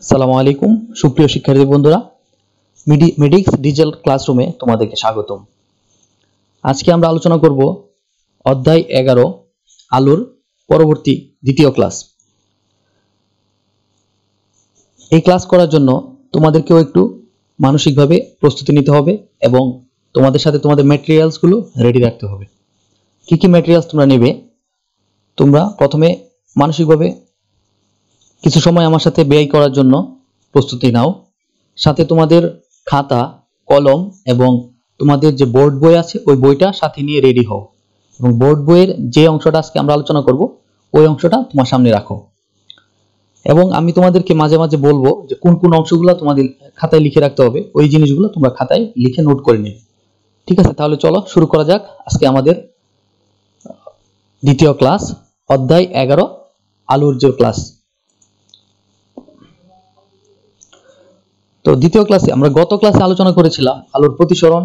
আসসালামু আলাইকুম সুপ্রিয় শিক্ষার্থী বন্ধুরা, মেডিক্স ডিজিটাল ক্লাসরুমে তোমাদেরকে স্বাগতম। আজকে আমরা আলোচনা করব অধ্যায় 11 আলোর পরবর্তী দ্বিতীয় ক্লাস। এই ক্লাস করার জন্য তোমাদেরকেও একটু মানসিকভাবে প্রস্তুতি নিতে হবে এবং তোমাদের সাথে তোমাদের ম্যাটেরিয়ালসগুলো রেডি রাখতে হবে। কি কি ম্যাটেরিয়ালস তোমরা নেবে? তোমরা প্রথমে মানসিকভাবে কিছু সময় আমার সাথে ব্যয় করার জন্য প্রস্তুতি নাও। সাথে তোমাদের খাতা, কলম এবং তোমাদের যে বোর্ড বই আছে ওই বইটা সাথে নিয়ে রেডি হও এবং বোর্ড বইয়ের যে অংশটা আজকে আমরা আলোচনা করব ওই অংশটা তোমার সামনে রাখো। এবং আমি তোমাদেরকে মাঝে মাঝে বলবো যে কোন কোন অংশগুলো তোমাদের খাতায় লিখে রাখতে হবে, ওই জিনিসগুলো তোমরা খাতায় লিখে নোট করে নেবে। ঠিক আছে, তাহলে চলো শুরু করা যাক আজকে আমাদের দ্বিতীয় ক্লাস, অধ্যায় 11 আলোর যে ক্লাস। তো দ্বিতীয় ক্লাসে আমরা গত ক্লাসে আলোচনা করেছিলাম আলোর প্রতিসরণ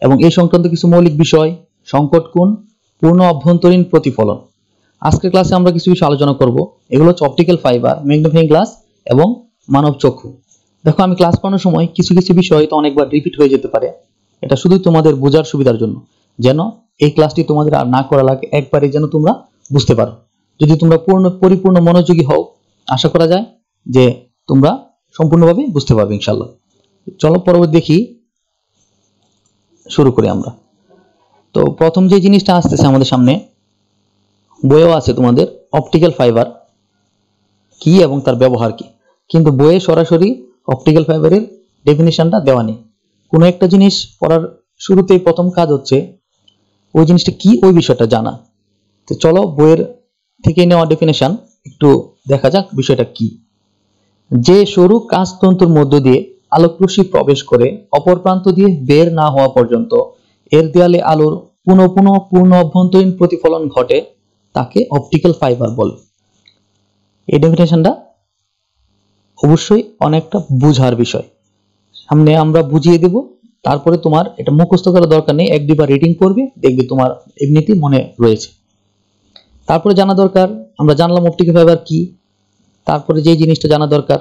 এবং এই সংক্রান্ত কিছু মৌলিক বিষয়, সংকট কোণ, পূর্ণ অভ্যন্তরীণ প্রতিফলন। আজকের ক্লাসে আমরা কিছু বিষয় আলোচনা করব। এগুলো হচ্ছে অপটিক্যাল ফাইবার, ম্যাগনিফাইং গ্লাস এবং মানব চক্ষু। দেখো, আমি ক্লাস করানোর সময় কিছু কিছু বিষয় তো অনেকবার রিপিট হয়ে যেতে পারে। এটা শুধুই তোমাদের বোঝার সুবিধার জন্য, যেন এই ক্লাসটি তোমাদের আর না করা লাগে, একবারে যেন তোমরা বুঝতে পারো। যদি তোমরা পরিপূর্ণ মনোযোগী হও, আশা করা যায় যে তোমরা সম্পূর্ণভাবে বুঝতে পারবে ইনশাআল্লাহ। চলো পরবর্তী দেখি, শুরু করি আমরা। তো প্রথম যে জিনিসটা আসতেছে আমাদের সামনে, বইও আছে তোমাদের অপটিক্যাল ফাইবার কি এবং তার ব্যবহার কি, কিন্তু বইয়ে সরাসরি অপটিক্যাল ফাইবারের ডেফিনিশনটা দেওয়া নেই। কোনো একটা জিনিস পড়ার শুরুতেই প্রথম কাজ হচ্ছে ওই জিনিসটা কি, ওই বিষয়টা জানা। তো চলো বইয়ের থেকে নেওয়া ডেফিনেশন একটু দেখা যাক বিষয়টা কি। যে সরু কাঁচতন্তুর মধ্য দিয়ে আলোকরশ্মি প্রবেশ করে অপর প্রান্ত দিয়ে বের না হওয়া পর্যন্ত এর দেয়ালে আলোর পূর্ণ অভ্যন্তরীণ প্রতিফলন ঘটে তাকে অপটিক্যাল ফাইবার বলে। এই ডেফিনেশনটা অবশ্যই অনেকটা বুঝার বিষয়, সামনে আমরা বুঝিয়ে দেব, তারপরে তোমার এটা মুখস্থ করার দরকার নেই, এক দুবার রিডিং করবে, দেখবে তোমার এমনিতেই মনে রয়েছে। তারপরে জানা দরকার, আমরা জানলাম অপটিক্যাল ফাইবার কি, তারপরে যে জিনিসটা জানা দরকার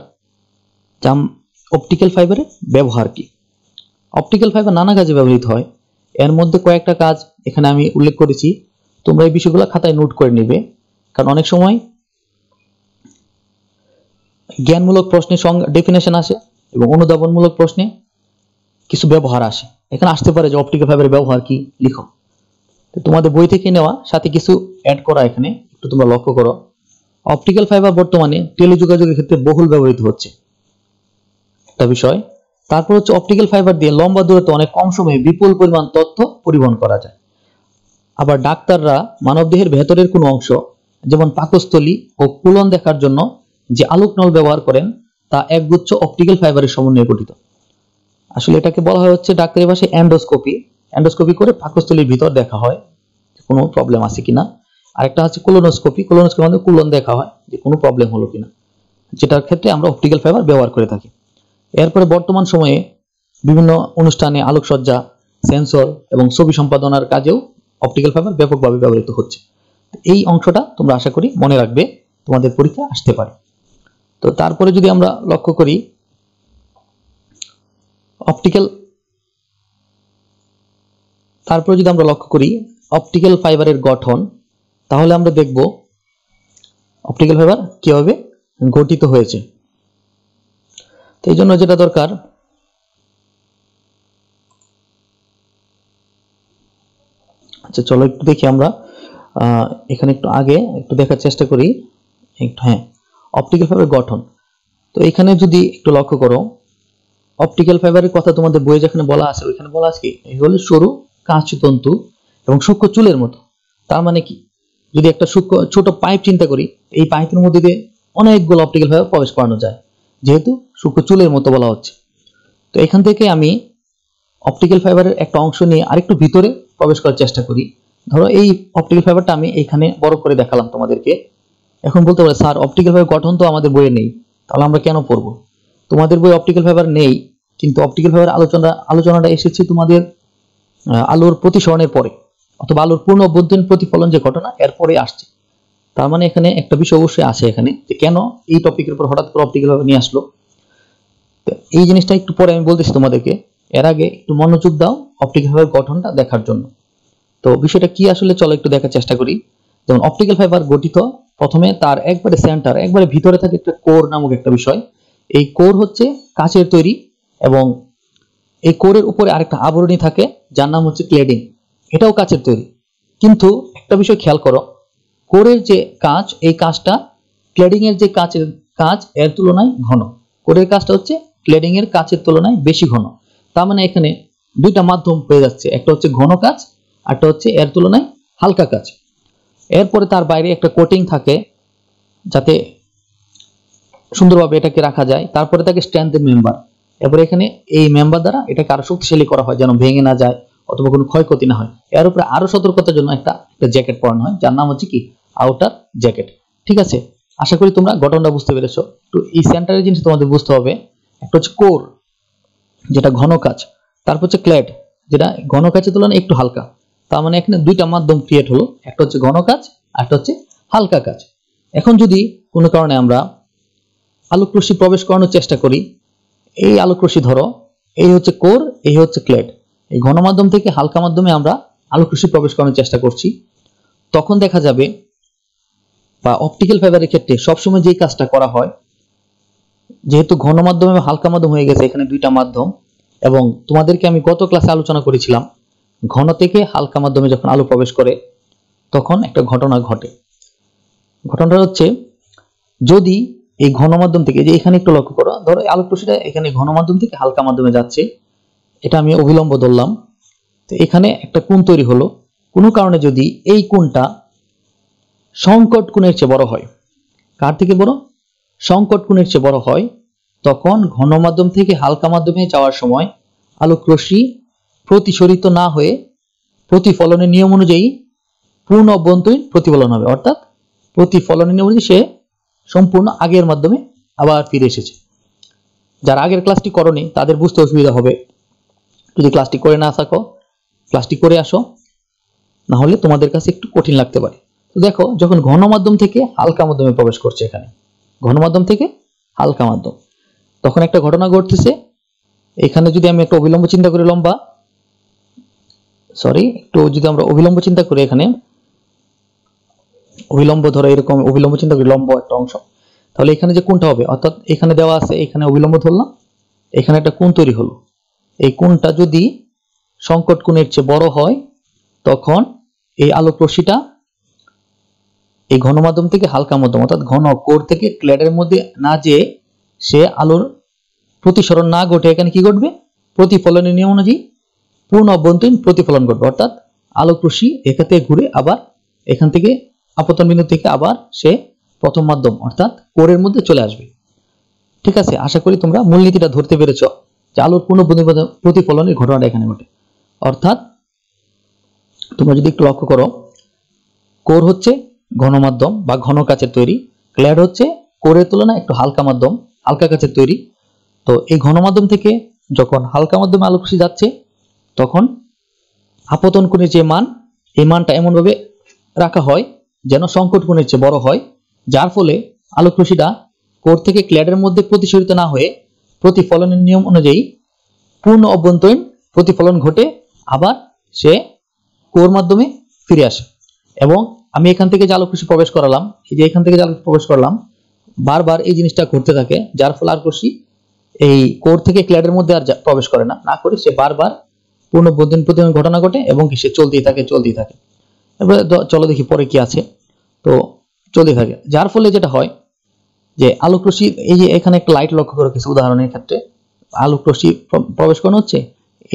অপটিক্যাল ফাইবারের ব্যবহার কি। অপটিক্যাল ফাইবার নানা কাজে ব্যবহৃত হয়, এর মধ্যে কয়েকটা কাজ এখানে আমি উল্লেখ করেছি। তোমরা এই বিষয়গুলো খাতায় নোট করে নেবে, কারণ অনেক সময় জ্ঞানমূলক প্রশ্নে ডেফিনেশন আসে এবং অনুধাবনমূলক প্রশ্নে কিছু ব্যবহার আসে। এখানে আসতে পারে যে অপটিক্যাল ফাইবারের ব্যবহার কি, লিখো। তোমাদের বই থেকে নেওয়া, সাথে কিছু অ্যাড করা এখানে একটু তোমরা লক্ষ্য করো। অপটিক্যাল ফাইবার বর্তমানে টেলিযোগাযোগের ক্ষেত্রে বহুল ব্যবহৃত হচ্ছে, একটা বিষয়। তারপর হচ্ছে অপটিক্যাল ফাইবার দিয়ে লম্বা দূরত্বে অনেক কম সময়ে বিপুল পরিমাণ তথ্য পরিবহন করা যায়। আবার ডাক্তাররা মানবদেহের ভেতরের কোনো অংশ, যেমন পাকস্থলী ও কুলন দেখার জন্য যে আলোক নল ব্যবহার করেন তা একগুচ্ছ অপটিক্যাল ফাইবারের সমন্বয়ে গঠিত। আসলে এটাকে বলা হয় হচ্ছে ডাক্তারি ভাষায় এন্ডোস্কোপি। এন্ডোস্কোপি করে পাকস্থলীর ভিতর দেখা হয় কোনো প্রবলেম আছে কিনা। আরেকটা হচ্ছে কোলোনোস্কোপি, কোলোনোস্কোপি মানে কুলন দেখা হয় যে কোনো প্রবলেম হলো কিনা, যেটার ক্ষেত্রে আমরা অপটিক্যাল ফাইবার ব্যবহার করে থাকি। এরপরে বর্তমান সময়ে বিভিন্ন অনুষ্ঠানে আলোকসজ্জা, সেন্সর এবং ছবি সম্পাদনার কাজেও অপটিক্যাল ফাইবার ব্যাপকভাবে ব্যবহৃত হচ্ছে। এই অংশটা তোমরা আশা করি মনে রাখবে, তোমাদের পরীক্ষা আসতে পারে। তো তারপরে যদি আমরা লক্ষ্য করি অপটিক্যাল ফাইবারের গঠন, তাহলে আমরা দেখব অপটিক্যাল ফাইবার কিভাবে গঠিত হয়েছে। তো এই জন্য যেটা দরকার, আচ্ছা চলো একটু দেখি আমরা এখানে একটু আগে একটু দেখার চেষ্টা করি একটু। হ্যাঁ, অপটিক্যাল ফাইবার গঠন। তো এখানে যদি একটু লক্ষ্য করো, অপটিক্যাল ফাইবারের কথা তোমাদের বইয়ে যেখানে বলা আছে ওইখানে বলা আছে কি, এগুলো সরু কাঁচতন্তু এবং সূক্ষ্ম চুলের মতো। তার মানে কি, যদি একটা ছোট পাইপ চিন্তা করি, এই পাইপের মধ্যে দিয়ে অনেকগুলো অপটিক্যাল ফাইবার প্রবেশ করানো যায়, যেহেতু সূক্ষ্ম চুলের মতো বলা হচ্ছে। তো এখান থেকে আমি অপটিক্যাল ফাইবারের একটা অংশ নিয়ে আরেকটু ভিতরে প্রবেশ করার চেষ্টা করি। ধরো এই অপটিক্যাল ফাইবারটা আমি এখানে বড় করে দেখালাম তোমাদেরকে। এখন বলতে পারে স্যার অপটিক্যাল ফাইবার গঠন তো আমাদের বইয়ে নেই, তাহলে আমরা কেন পড়বো? তোমাদের বই অপটিক্যাল ফাইবার নেই, কিন্তু অপটিক্যাল ফাইবার আলোচনাটা এসেছে তোমাদের আলোর প্রতিসরণের পরে, অথবা আলোর পূর্ণ অভ্যন্তরীণ প্রতিফলন যে ঘটনা এরপরে আসছে। তার মানে এখানে একটা বিষয় অবশ্যই আছে এখানে, যে কেন এই টপিকের উপর হঠাৎ করে অপটিক্যাল ফাইবার নিয়ে আসলো। তো এই জিনিসটা একটু পরে আমি বলতেছি তোমাদেরকে, এর আগে একটু মনোযোগ দাও অপটিক্যাল ফাইবার গঠনটা দেখার জন্য। তো বিষয়টা কি আসলে চলো একটু দেখার চেষ্টা করি। যেমন অপটিক্যাল ফাইবার গঠিত, প্রথমে তার একবারে সেন্টার, একবারে ভিতরে থাকে একটা কোর নামক একটা বিষয়। এই কোর হচ্ছে কাচের তৈরি এবং এই কোরের উপরে আরেকটা আবরণী থাকে যার নাম হচ্ছে ক্লেডিং, এটাও কাচের তৈরি। কিন্তু একটা বিষয় খেয়াল করো, কোরের যে কাঁচ, এই কাঁচটা ক্লেডিং এর যে কাচের কাঁচ এর তুলনায় ঘন। কোরের কাঁচটা হচ্ছে ক্লেডিং এর কাচের তুলনায় বেশি ঘন। তার মানে এখানে দুইটা মাধ্যম পেয়ে যাচ্ছে, একটা হচ্ছে ঘন কাঁচ, একটা হচ্ছে এর তুলনায় হালকা কাঁচ। এরপরে তার বাইরে একটা কোটিং থাকে যাতে সুন্দরভাবে এটাকে রাখা যায়। তারপরে থাকে স্ট্রেংথেন মেম্বার। এরপরে এখানে এই মেম্বার দ্বারা এটাকে আরো শক্তিশালী করা হয় যেন ভেঙে না যায় অথবা কোনো ক্ষয়ক্ষতি না হয়। এর উপরে আরো সতর্কতার জন্য একটা জ্যাকেট পরানো হয় যার নাম হচ্ছে কি আউটার জ্যাকেট। ঠিক আছে, আশা করি তোমরা গঠনটা বুঝতে পেরেছো। তো এই সেন্টারের জিনিস তোমাদের বুঝতে হবে, একটা হচ্ছে কোর যেটা ঘন কাঁচ, তারপর হচ্ছে ক্লেড যেটা ঘন কাঁচের তুলনায় একটু হালকা। তার মানে এখানে দুইটা মাধ্যম ক্রিয়েট হলো, একটা হচ্ছে ঘন কাঁচ আর একটা হচ্ছে হালকা কাঁচ। এখন যদি কোনো কারণে আমরা আলোক রশ্মি প্রবেশ করানোর চেষ্টা করি, এই আলোক রশ্মি ধরো, এই হচ্ছে কোর, এই হচ্ছে ক্লেড, এই ঘন মাধ্যম থেকে হালকা মাধ্যমে আমরা আলোক রশ্মি প্রবেশ করানোর চেষ্টা করছি, তখন দেখা যাবে বা অপটিক্যাল ফাইবারের ক্ষেত্রে সবসময় যেই কাজটা করা হয়, যেহেতু ঘন মাধ্যম এবং হালকা মাধ্যম হয়ে গেছে এখানে দুইটা মাধ্যম, এবং তোমাদেরকে আমি গত ক্লাসে আলোচনা করেছিলাম ঘন থেকে হালকা মাধ্যমে যখন আলো প্রবেশ করে তখন একটা ঘটনা ঘটে। ঘটনাটা হচ্ছে, যদি এই ঘন মাধ্যম থেকে, যে এখানে একটু লক্ষ্য করো, ধরো আলোক রশ্মিটা এখানে ঘন মাধ্যম থেকে হালকা মাধ্যমে যাচ্ছে, এটা আমি অভিলম্ব ধরলাম, তো এখানে একটা কোণ তৈরি হলো। কোনো কারণে যদি এই কোণটা সংকট কোণের চেয়ে বড় হয়, কার থেকে বড়? সংকট কোণের চেয়ে বড় হয়, তখন ঘন মাধ্যম থেকে হালকা মাধ্যমে যাওয়ার সময় আলোক রশ্মি প্রতিসরিত না হয়ে প্রতিফলনের নিয়ম অনুযায়ী পূর্ণ অভ্যন্তরীণ প্রতিফলন হবে, অর্থাৎ প্রতিফলনের নিয়ম অনুযায়ী সে সম্পূর্ণ আগের মাধ্যমে আবার ফিরে এসেছে। যারা আগের ক্লাসটি করনি তাদের বুঝতে অসুবিধা হবে, যদি ক্লাসটি করে না থাকো ক্লাসটি করে আসো, না হলে তোমাদের কাছে একটু কঠিন লাগতে পারে। তো দেখো, যখন ঘন মাধ্যম থেকে হালকা মাধ্যমে প্রবেশ করছে, এখানে ঘন মাধ্যম থেকে হালকা মাধ্যম, তখন একটা ঘটনা ঘটতেছে। এখানে যদি আমি একটা অবিলম্ব চিন্তা করি, যদি আমরা অবিলম্ব চিন্তা করি, এখানে অবিলম্ব ধরো এরকম অবিলম্ব চিন্তা করি, লম্ব একটা অংশ, তাহলে এখানে যে কোণটা হবে, অর্থাৎ এখানে দেওয়া আছে, এখানে অবিলম্ব ধরলাম, এখানে একটা কোণ তৈরি হলো। এই কোণটা যদি সংকট কোণের চেয়ে বড় হয়, তখন এই আলোক রশ্মিটা এই ঘন মাধ্যম থেকে হালকা মাধ্যম, অর্থাৎ ঘন কোর থেকে ক্লেডের মধ্যে না যেয়ে সে আলোর প্রতিসরণ না ঘটে এখানে কি ঘটবে? প্রতিফলনের নিয়ম অনুযায়ী পূর্ণ অভ্যন্তরীণ প্রতিফলন ঘটবে, অর্থাৎ আলোক রশ্মি এখান থেকে ঘুরে আবার এখান থেকে আপতন বিন্দু থেকে আবার সে প্রথম মাধ্যম অর্থাৎ কোরের মধ্যে চলে আসবে। ঠিক আছে, আশা করি তোমরা মূলনীতিটা ধরতে পেরেছো যে আলোর পূর্ণ প্রতিফলনের ঘটনাটা এখানে ঘটে। অর্থাৎ তোমরা যদি একটু লক্ষ্য করো, কোর হচ্ছে ঘন মাধ্যম বা ঘন কাচের তৈরি, ক্ল্যাড হচ্ছে কোরের তুলনায় একটু হালকা মাধ্যম, হালকা কাচের তৈরি। তো এই ঘন মাধ্যম থেকে যখন হালকা মাধ্যমে আলোক রশ্মি যাচ্ছে, তখন আপতন কোণের যে মান, এই মানটা এমনভাবে রাখা হয় যেন সংকট কোণের চেয়ে বড় হয়, যার ফলে আলোক রশ্মিটা কোর থেকে ক্ল্যাডের মধ্যে প্রতিসরিত না হয়ে প্রতিফলনের নিয়ম অনুযায়ী পূর্ণ অভ্যন্তরীণ প্রতিফলন ঘটে আবার সে কোর মাধ্যমে ফিরে আসে। এবং আমি এখান থেকে যে আলোক রশ্মি প্রবেশ করালাম, এই যে এখান থেকে যে আলোক প্রবেশ করলাম, বারবার এই জিনিসটা ঘটতে থাকে, যার ফলে আলোক রশ্মি এই কোর থেকে ক্ল্যাডের মধ্যে আর প্রবেশ করে না, না করে সে বারবার পূর্ণ প্রতিফলন ঘটনা ঘটে এবং সে চলতেই থাকে। এবারে চলো দেখি পরে কি আছে। তো চলতে থাকে, যার ফলে যেটা হয় যে আলোক রশ্মি, এই যে এখানে একটা লাইট লক্ষ্য করো, কিছু উদাহরণের ক্ষেত্রে আলোক রশ্মি প্রবেশ করানো হচ্ছে,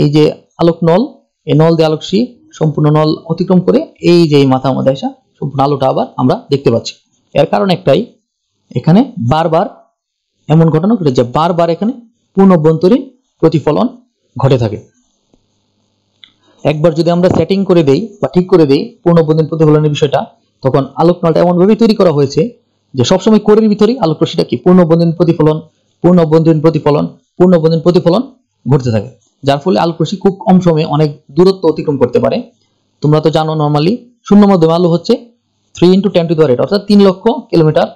এই যে আলোক নল, এই নল দিয়ে আলোক রশ্মি সম্পূর্ণ নল অতিক্রম করে এই যে মাথার মধ্যে আসা সম্পূর্ণ আলোটা আবার আমরা দেখতে পাচ্ছি। এর কারণ একটাই, এখানে বারবার এমন ঘটনা ঘটে যে বারবার এখানে পূর্ণ অভ্যন্তরীণ প্রতিফলন ঘটে থাকে। একবার যদি আমরা সেটিং করে দেই বা ঠিক করে দেই পূর্ণ অভ্যন্তরীণ প্রতিফলনের বিষয়টা, তখন আলোক নলটা এমনভাবে তৈরি করা হয়েছে যে সবসময় কোরের ভিতরেই আলোক রশ্মিটা কি পূর্ণ অভ্যন্তরীণ প্রতিফলন, পূর্ণ অভ্যন্তরীণ প্রতিফলন, পূর্ণ অভ্যন্তরীণ প্রতিফলন ঘটতে থাকে, যার ফলে আলোক রশ্মি খুব কম সময়ে অনেক দূরত্ব অতিক্রম করতে পারে। তোমরা তো জানো নরমালি শূন্য মাধ্যমে আলো হচ্ছে 3 × 10⁸, অর্থাৎ 3 লক্ষ কিলোমিটার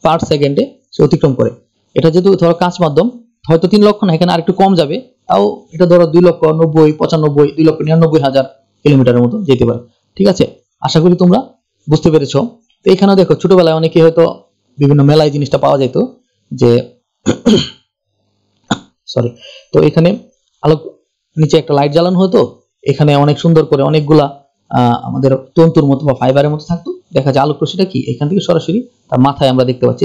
পার সেকেন্ডে সে অতিক্রম করে। এটা যেহেতু ধরো কাঁচ মাধ্যম, হয়তো 3 লক্ষ না, এখানে আরেকটু কম যাবে, তাও এটা ধরো 2,90,000, 95, 2,99,000 কিলোমিটারের মতো যেতে পারে। ঠিক আছে, আশা করি তোমরা বুঝতে পেরেছো। তো এখানেও দেখো ছোটবেলায় অনেকে হয়তো বিভিন্ন মেলায় জিনিসটা পাওয়া যেত যে সরি, তো এখানে আলোক নিচে একটা লাইট জ্বালানো হতো, এখানে অনেক সুন্দর করে অনেকগুলা আমাদের তন্তুর মতো বা ফাইবারের মতো থাকতো। দেখা যায় আলোক রশ্মিটা কি এখান থেকে সরাসরি তার মাথায় আমরা দেখতে পাচ্ছি,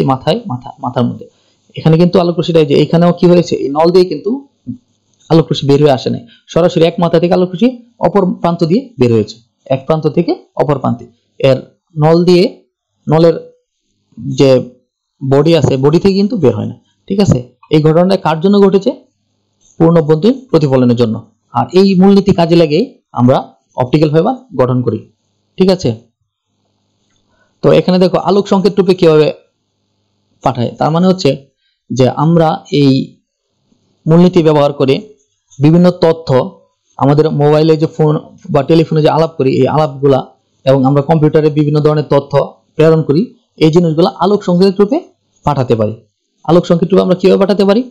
মাথার মধ্যে। এখানে কিন্তু আলোক রশ্মিটা যে এখানেও কি হয়েছে, এই নল দিয়ে কিন্তু আলোক রশ্মি বের হয়ে আসে নাই, সরাসরি এক মাথা থেকে আলোক রশ্মি অপর প্রান্ত দিয়ে বের হয়েছে, এক প্রান্ত থেকে অপর প্রান্তে। এর নলের যে বডি আছে, বডি থেকে কিন্তু বের হয় না। ঠিক আছে, এই ঘটনাটা কার জন্য ঘটেছে? পূর্ণবন্ধনী প্রতিফলনের জন্য। আর এই মূলনীতি কাজে লাগে আমরা অপটিক্যাল ফাইবার গঠন করি। ঠিক আছে, তো এখানে দেখো আলোক সংকেত রূপে কিভাবে পাঠায়, তার মানে হচ্ছে যে আমরা এই মূলনীতি ব্যবহার করে বিভিন্ন তথ্য আমাদের মোবাইলে যে ফোন বা টেলিফোনে যে আলাপ করি, এই আলাপগুলা এবং আমরা কম্পিউটারে বিভিন্ন ধরনের তথ্য প্রেরণ করি, এই জিনিসগুলো আলোক সংকেত রূপে পাঠাতে পারি। আলোক সংকেত রূপে আমরা কিভাবে পাঠাতে পারি?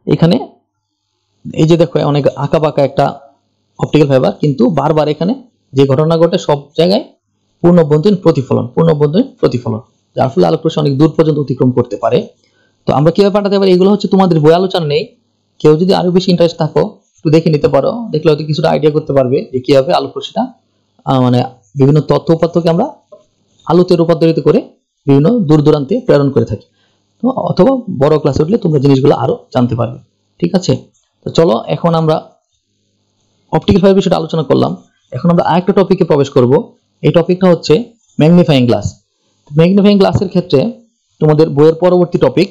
এখানে এই যে দেখো অনেক আঁকা বাঁকা একটা অপটিক্যাল ফাইবার, কিন্তু বারবার এখানে যে ঘটনা ঘটে সব জায়গায় পূর্ণবন্ধনী প্রতিফলন, যার ফলে আলোক রশ্মি অনেক দূর পর্যন্ত অতিক্রম করতে পারে। তো আমরা কিভাবে পাঠাতে পারি, এগুলো হচ্ছে তোমাদের বই আলোচনা নেই, কেউ যদি আরো বেশি ইন্টারেস্ট থাকো একটু দেখে নিতে পারো, দেখলে হয়তো কিছুটা আইডিয়া করতে পারবে যে কিভাবে আলোক রশ্মিটা মানে বিভিন্ন তথ্য উপাত্তকে আমরা আলোতে রূপান্তরিত করে বিভিন্ন দূর দূরান্তে প্রেরণ করে থাকি। তো অথবা বড় ক্লাসে উঠলে তোমরা জিনিসগুলো আরো জানতে পারবে। ঠিক আছে, তো চলো এখন আমরা অপটিক্যাল ফাইবার বিষয়টা আলোচনা করলাম, এখন আমরা আরেকটা টপিকে প্রবেশ করব। এই টপিকটা হচ্ছে ম্যাগনিফাইং গ্লাস। ম্যাগনিফাইং গ্লাসের ক্ষেত্রে তোমাদের বইয়ের পরবর্তী টপিক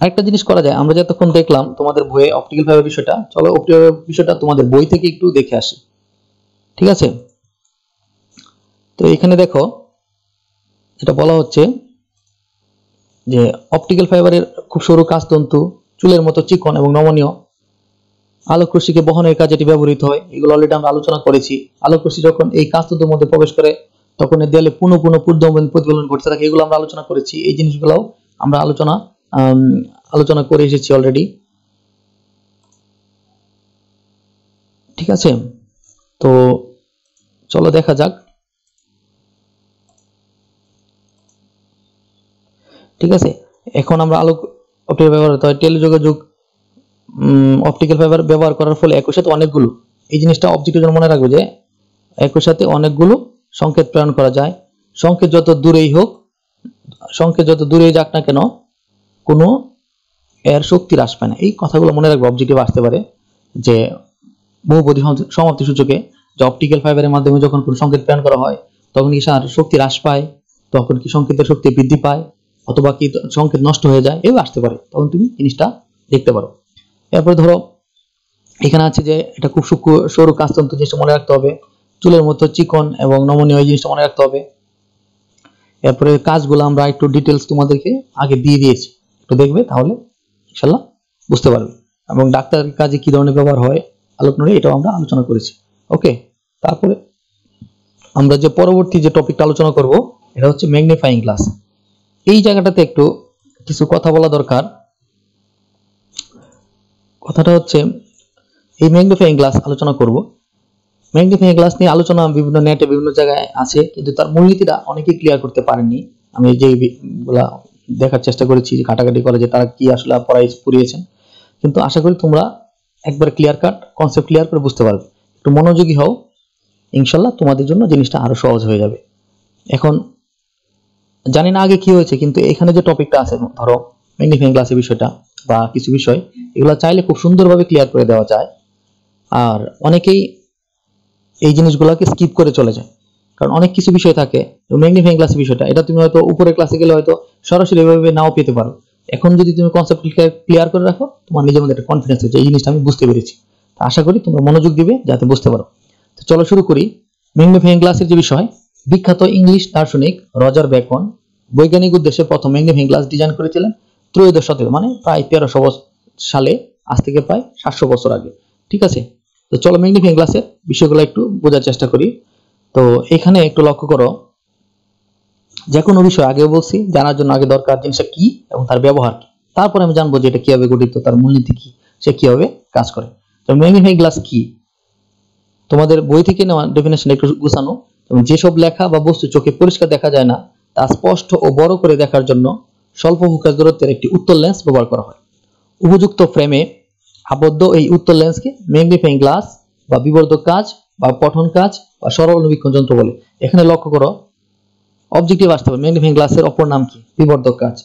আরেকটা জিনিস করা যায়, আমরা যতক্ষণ দেখলাম তোমাদের বইয়ে অপটিক্যাল ফাইবার বিষয়টা, চলো অপটিক্যাল ফাইবার বিষয়টা তোমাদের বই থেকে একটু দেখে আসি। ঠিক আছে, তো এখানে দেখো এটা বলা হচ্ছে যে অপটিক্যাল ফাইবারের খুব সরু কাঁচতন্তু, চুলের মতো চিকন এবং নমনীয়, আলোক রশ্মিকে বহনের কাজে এটি ব্যবহৃত হয়। এগুলো অলরেডি আমরা আলোচনা করেছি। আলোক রশ্মি যখন এই কাঁচতন্তুর মধ্যে প্রবেশ করে তখন এর দেয়ালে পুনঃ পূর্ণবন্ধনী প্রতিফলন ঘটতে থাকে, এগুলো আমরা আলোচনা করেছি। এই জিনিসগুলোও আমরা আলোচনা করে এসেছি অলরেডি। ঠিক আছে, তো চলো দেখা যাক। ঠিক আছে, এখন আমরা অপটিক্যাল ফাইবার টেলিযোগাযোগ অপটিক্যাল ফাইবার ব্যবহার করার ফলে একই সাথে অনেকগুলো, এই জিনিসটা অবজেক্টের জন্য মনে রাখবে যে একই সাথে অনেকগুলো সংকেত প্রেরণ করা যায়। সংকেত যত দূরেই যাক না কেন কোনো এর শক্তি হ্রাস পায় না। এই কথাগুলো মনে রাখবে, অবজেক্টিভ আসতে পারে যে বহুপদী সমাপ্তি সূচকে যে অপটিক্যাল ফাইবারের মাধ্যমে যখন কোনো সংকেত প্রেরণ করা হয় তখন কি শক্তি হ্রাস পায়, তখন কি সংকেতের শক্তি বৃদ্ধি পায়, অথবা কি সংকেত নষ্ট হয়ে যায়, এও আসতে পারে, তখন তুমি জিনিসটা দেখতে পারো। এরপরে ধরো এখানে আছে যে এটা খুব সূক্ষ্ম সরু কাঁচতন্তু, জিনিসটা মনে রাখতে হবে। চুলের মতো চিকন এবং নমনীয়, এই জিনিসটা মনে রাখতে হবে। এরপরে কাজগুলো আমরা একটু ডিটেলস তোমাদেরকে আগে দিয়ে দিয়েছি, একটু দেখবে তাহলে ইনশাল্লাহ বুঝতে পারবে। এবং ডাক্তারের কাজে কি ধরনের ব্যবহার হয় আলোক নড়ি, এটাও আমরা আলোচনা করেছি। ওকে, তারপরে আমরা যে পরবর্তী যে টপিকটা আলোচনা করব এটা হচ্ছে ম্যাগনিফাইং গ্লাস। এই জায়গাটাতে একটু কিছু কথা বলা দরকার। কথাটা হচ্ছে এই ম্যাগনিফাইং গ্লাস আলোচনা করব। ম্যাগনিফাইং গ্লাস নিয়ে আলোচনা বিভিন্ন নেটে বিভিন্ন জায়গায় আছে, কিন্তু তার মূলনীতিটা অনেকেই ক্লিয়ার করতে পারেননি। আমি যেগুলা দেখার চেষ্টা করেছি, যে কাটাকাটি করে যে তারা কি আসলে পড়িয়েছেন, কিন্তু আশা করি তোমরা একবার ক্লিয়ার কাট কনসেপ্ট ক্লিয়ার করে বুঝতে পারবে। একটু মনোযোগী হও, ইনশাল্লাহ তোমাদের জন্য জিনিসটা আরো সহজ হয়ে যাবে। এখন জানি না আগে কি হয়েছে, কিন্তু এখানে যে টপিকটা আছে, ধরো ম্যাগনিফাইং গ্লাসের বিষয়টা বা কিছু বিষয়, এগুলো চাইলে খুব সুন্দরভাবে ক্লিয়ার করে দেওয়া যায়। আর অনেকেই এই জিনিসগুলোকে স্কিপ করে চলে যায়, কারণ অনেক কিছু বিষয় থাকে। ম্যাগনিফাইং গ্লাসের বিষয়টা এটা তুমি হয়তো উপরের ক্লাসে গেলে হয়তো সরাসরি এভাবে নাও পেতে পারো। এখন যদি তুমি কনসেপ্ট ক্লিয়ার করে রাখো, তোমার নিজের মধ্যে একটা কনফিডেন্স হচ্ছে এই জিনিসটা আমি বুঝতে পেরেছি। আশা করি তোমরা মনোযোগ দিবে যাতে বুঝতে পারো। তো চলো শুরু করি। ম্যাগনিফাইং গ্লাসের যে বিষয়, বিখ্যাত ইংলিশ দার্শনিক রজার বেকন বৈজ্ঞানিক উদ্দেশ্যে প্রথম ম্যাগনিফাইং গ্লাস ডিজাইন করেছিলেন ত্রয়োদশ শতকে, মানে প্রায় 1300 সালে, আজ থেকে প্রায় 700 বছর আগে। ঠিক আছে, তো চলো ম্যাগনিফাইং গ্লাসের বিষয়গুলো একটু বোঝার চেষ্টা করি। তো এখানে একটু লক্ষ্য করো যে কোনো বিষয় আগেও বলছি, জানার জন্য আগে দরকার জিনিসটা কি এবং তার ব্যবহার কি, তারপরে আমি জানবো যে এটা কিভাবে গঠিত, তার মূলনীতি কি, সে কিভাবে কাজ করে। তো ম্যাগনিফাইং গ্লাস কি, তোমাদের বই থেকে নেওয়া ডেফিনেশন একটু গোছানো। যেসব লেখা বা বস্তু চোখে পরিষ্কার দেখা যায় না তা স্পষ্ট ও বড় করে দেখার জন্য স্বল্প ফোকাস দূরত্বের একটি উত্তল লেন্স ব্যবহার করা হয়। উপযুক্ত ফ্রেমে আবদ্ধ এই উত্তল লেন্সকে ম্যাগনিফাইং গ্লাস বা বিবর্ধক কাঁচ বা পঠন কাঁচ বা সরল অনুবীক্ষণ যন্ত্র বলে। এখানে লক্ষ্য করো, অবজেক্টিভ আসতে হবে। ম্যাগনিফাইং গ্লাসের অপর নাম কি? বিবর্ধক কাঁচ,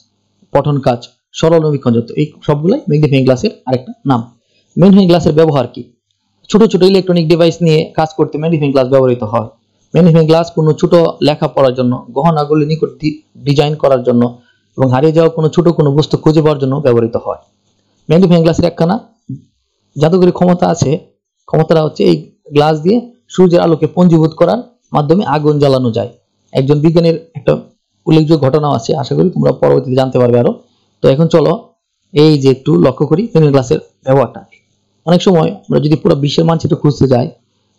পঠন কাঁচ, সরল অনুবীক্ষণ যন্ত্র, এই সবগুলাই ম্যাগনিফাইং গ্লাসের আরেকটা নাম। ম্যাগনিফাইং গ্লাসের ব্যবহার কি? ছোট ছোট ইলেকট্রনিক ডিভাইস নিয়ে কাজ করতে ম্যাগনিফাইং গ্লাস ব্যবহৃত হয়। ম্যাগনিফাইং গ্লাস কোনো ছোট লেখা পড়ার জন্য, গহনাগুলি নিকট ডিজাইন করার জন্য এবং হারিয়ে যাওয়া কোনো বস্তু খুঁজে পাওয়ার জন্য ব্যবহৃত হয়। ম্যাগনিফাইং গ্লাসের একখানা জাদুকরী ক্ষমতা আছে। ক্ষমতাটা হচ্ছে এই গ্লাস দিয়ে সূর্যের আলোকে পঞ্জীভূত করার মাধ্যমে আগুন জ্বালানো যায়। একজন বিজ্ঞানীর একটা উল্লেখযোগ্য ঘটনাও আছে, আশা করি তোমরা পরবর্তীতে জানতে পারবে আরো। তো এখন চলো এই যে একটু লক্ষ্য করি ম্যাগনিফাইং গ্লাসের ব্যবহারটা। অনেক সময় আমরা যদি পুরো বিশ্বের মানচিত্র খুঁজতে যাই,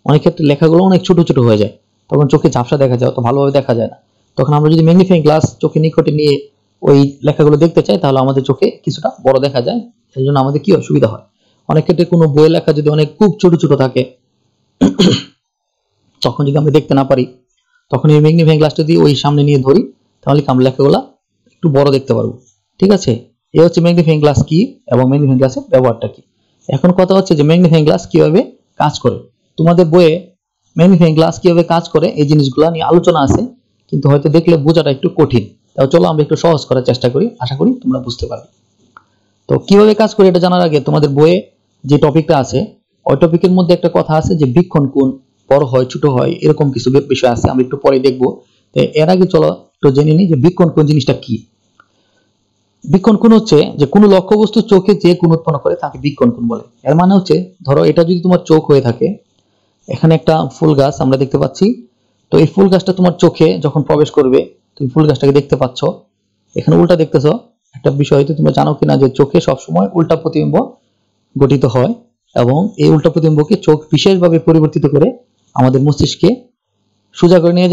অনেক ক্ষেত্রে লেখাগুলো অনেক ছোট ছোট হয়ে যায়, তখন চোখে ঝাপসা দেখা যায়, তো ভালোভাবে দেখা যায় না। তখন আমরা যদি ম্যাগনিফাইং গ্লাস চোখে নিকটে নিয়ে ওই লেখাগুলো দেখতে চাই, তাহলে আমাদের চোখে কিছুটা বড় দেখা যায়, এই জন্য আমাদের কি সুবিধা হয়। অনেক ক্ষেত্রে কোনো বইয়ের লেখা যদি অনেক খুব ছোট ছোট থাকে, তখন যদি আমরা দেখতে না পারি, তখন এই ম্যাগনিফাইং গ্লাসটা দিয়ে ওই সামনে নিয়ে ধরি, তাহলে আমরা লেখাগুলো একটু বড় দেখতে পারবো। ঠিক আছে, এই হচ্ছে ম্যাগনিফাইং গ্লাস কি এবং ম্যাগনিফাইং গ্লাসের ব্যবহারটা কি। এখন কথা হচ্ছে যে ম্যাগনিফাইং গ্লাস কিভাবে কাজ করে। তোমাদের বইয়ে ম্যাগনিফাইং গ্লাস কিভাবে কাজ করে এই জিনিসগুলো নিয়ে আলোচনা আছে, কিন্তু হয়তো দেখলে বোঝাটা একটু কঠিন। তাও চলো আমরা একটু সহজ করার চেষ্টা করি, আশা করি তোমরা বুঝতে পারবে। তো কিভাবে কাজ করে এটা জানার আগে তোমাদের বইয়ে যে টপিকটা আছে, ওই টপিকের মধ্যে একটা কথা আছে যে বীক্ষণ কোণ বড় হয় ছোট হয়, এরকম কিছু বিষয় আছে, আমরা একটু পরে দেখবো। তো এর আগে চলো একটু জেনে নিই যে বীক্ষণ কোণ জিনিসটা কি। বীক্ষণ কোণ হচ্ছে যে কোনো লক্ষ্যবস্তু চোখে যে কোণ উৎপন্ন করে তাকে বীক্ষণ কোণ বলে। এর মানে হচ্ছে, ধরো এটা যদি তোমার চোখ হয়ে থাকে, এখানে একটা ফুল গাছ আমরা দেখতে পাচ্ছি, তো এই ফুল গাছটা তোমার চোখে যখন প্রবেশ করবে, তুমি ফুল গাছটাকে দেখতে পাচ্ছ, এখানে উল্টা দেখতেছো। একটা বিষয় হয়তো তোমরা জানো কিনা যে চোখে সবসময় উল্টা প্রতিবিম্ব গঠিত হয়, এবং এই উল্টা প্রতিবিম্বকে চোখ বিশেষভাবে পরিবর্তিত করে আমাদের মস্তিষ্কে সোজা করে নিয়ে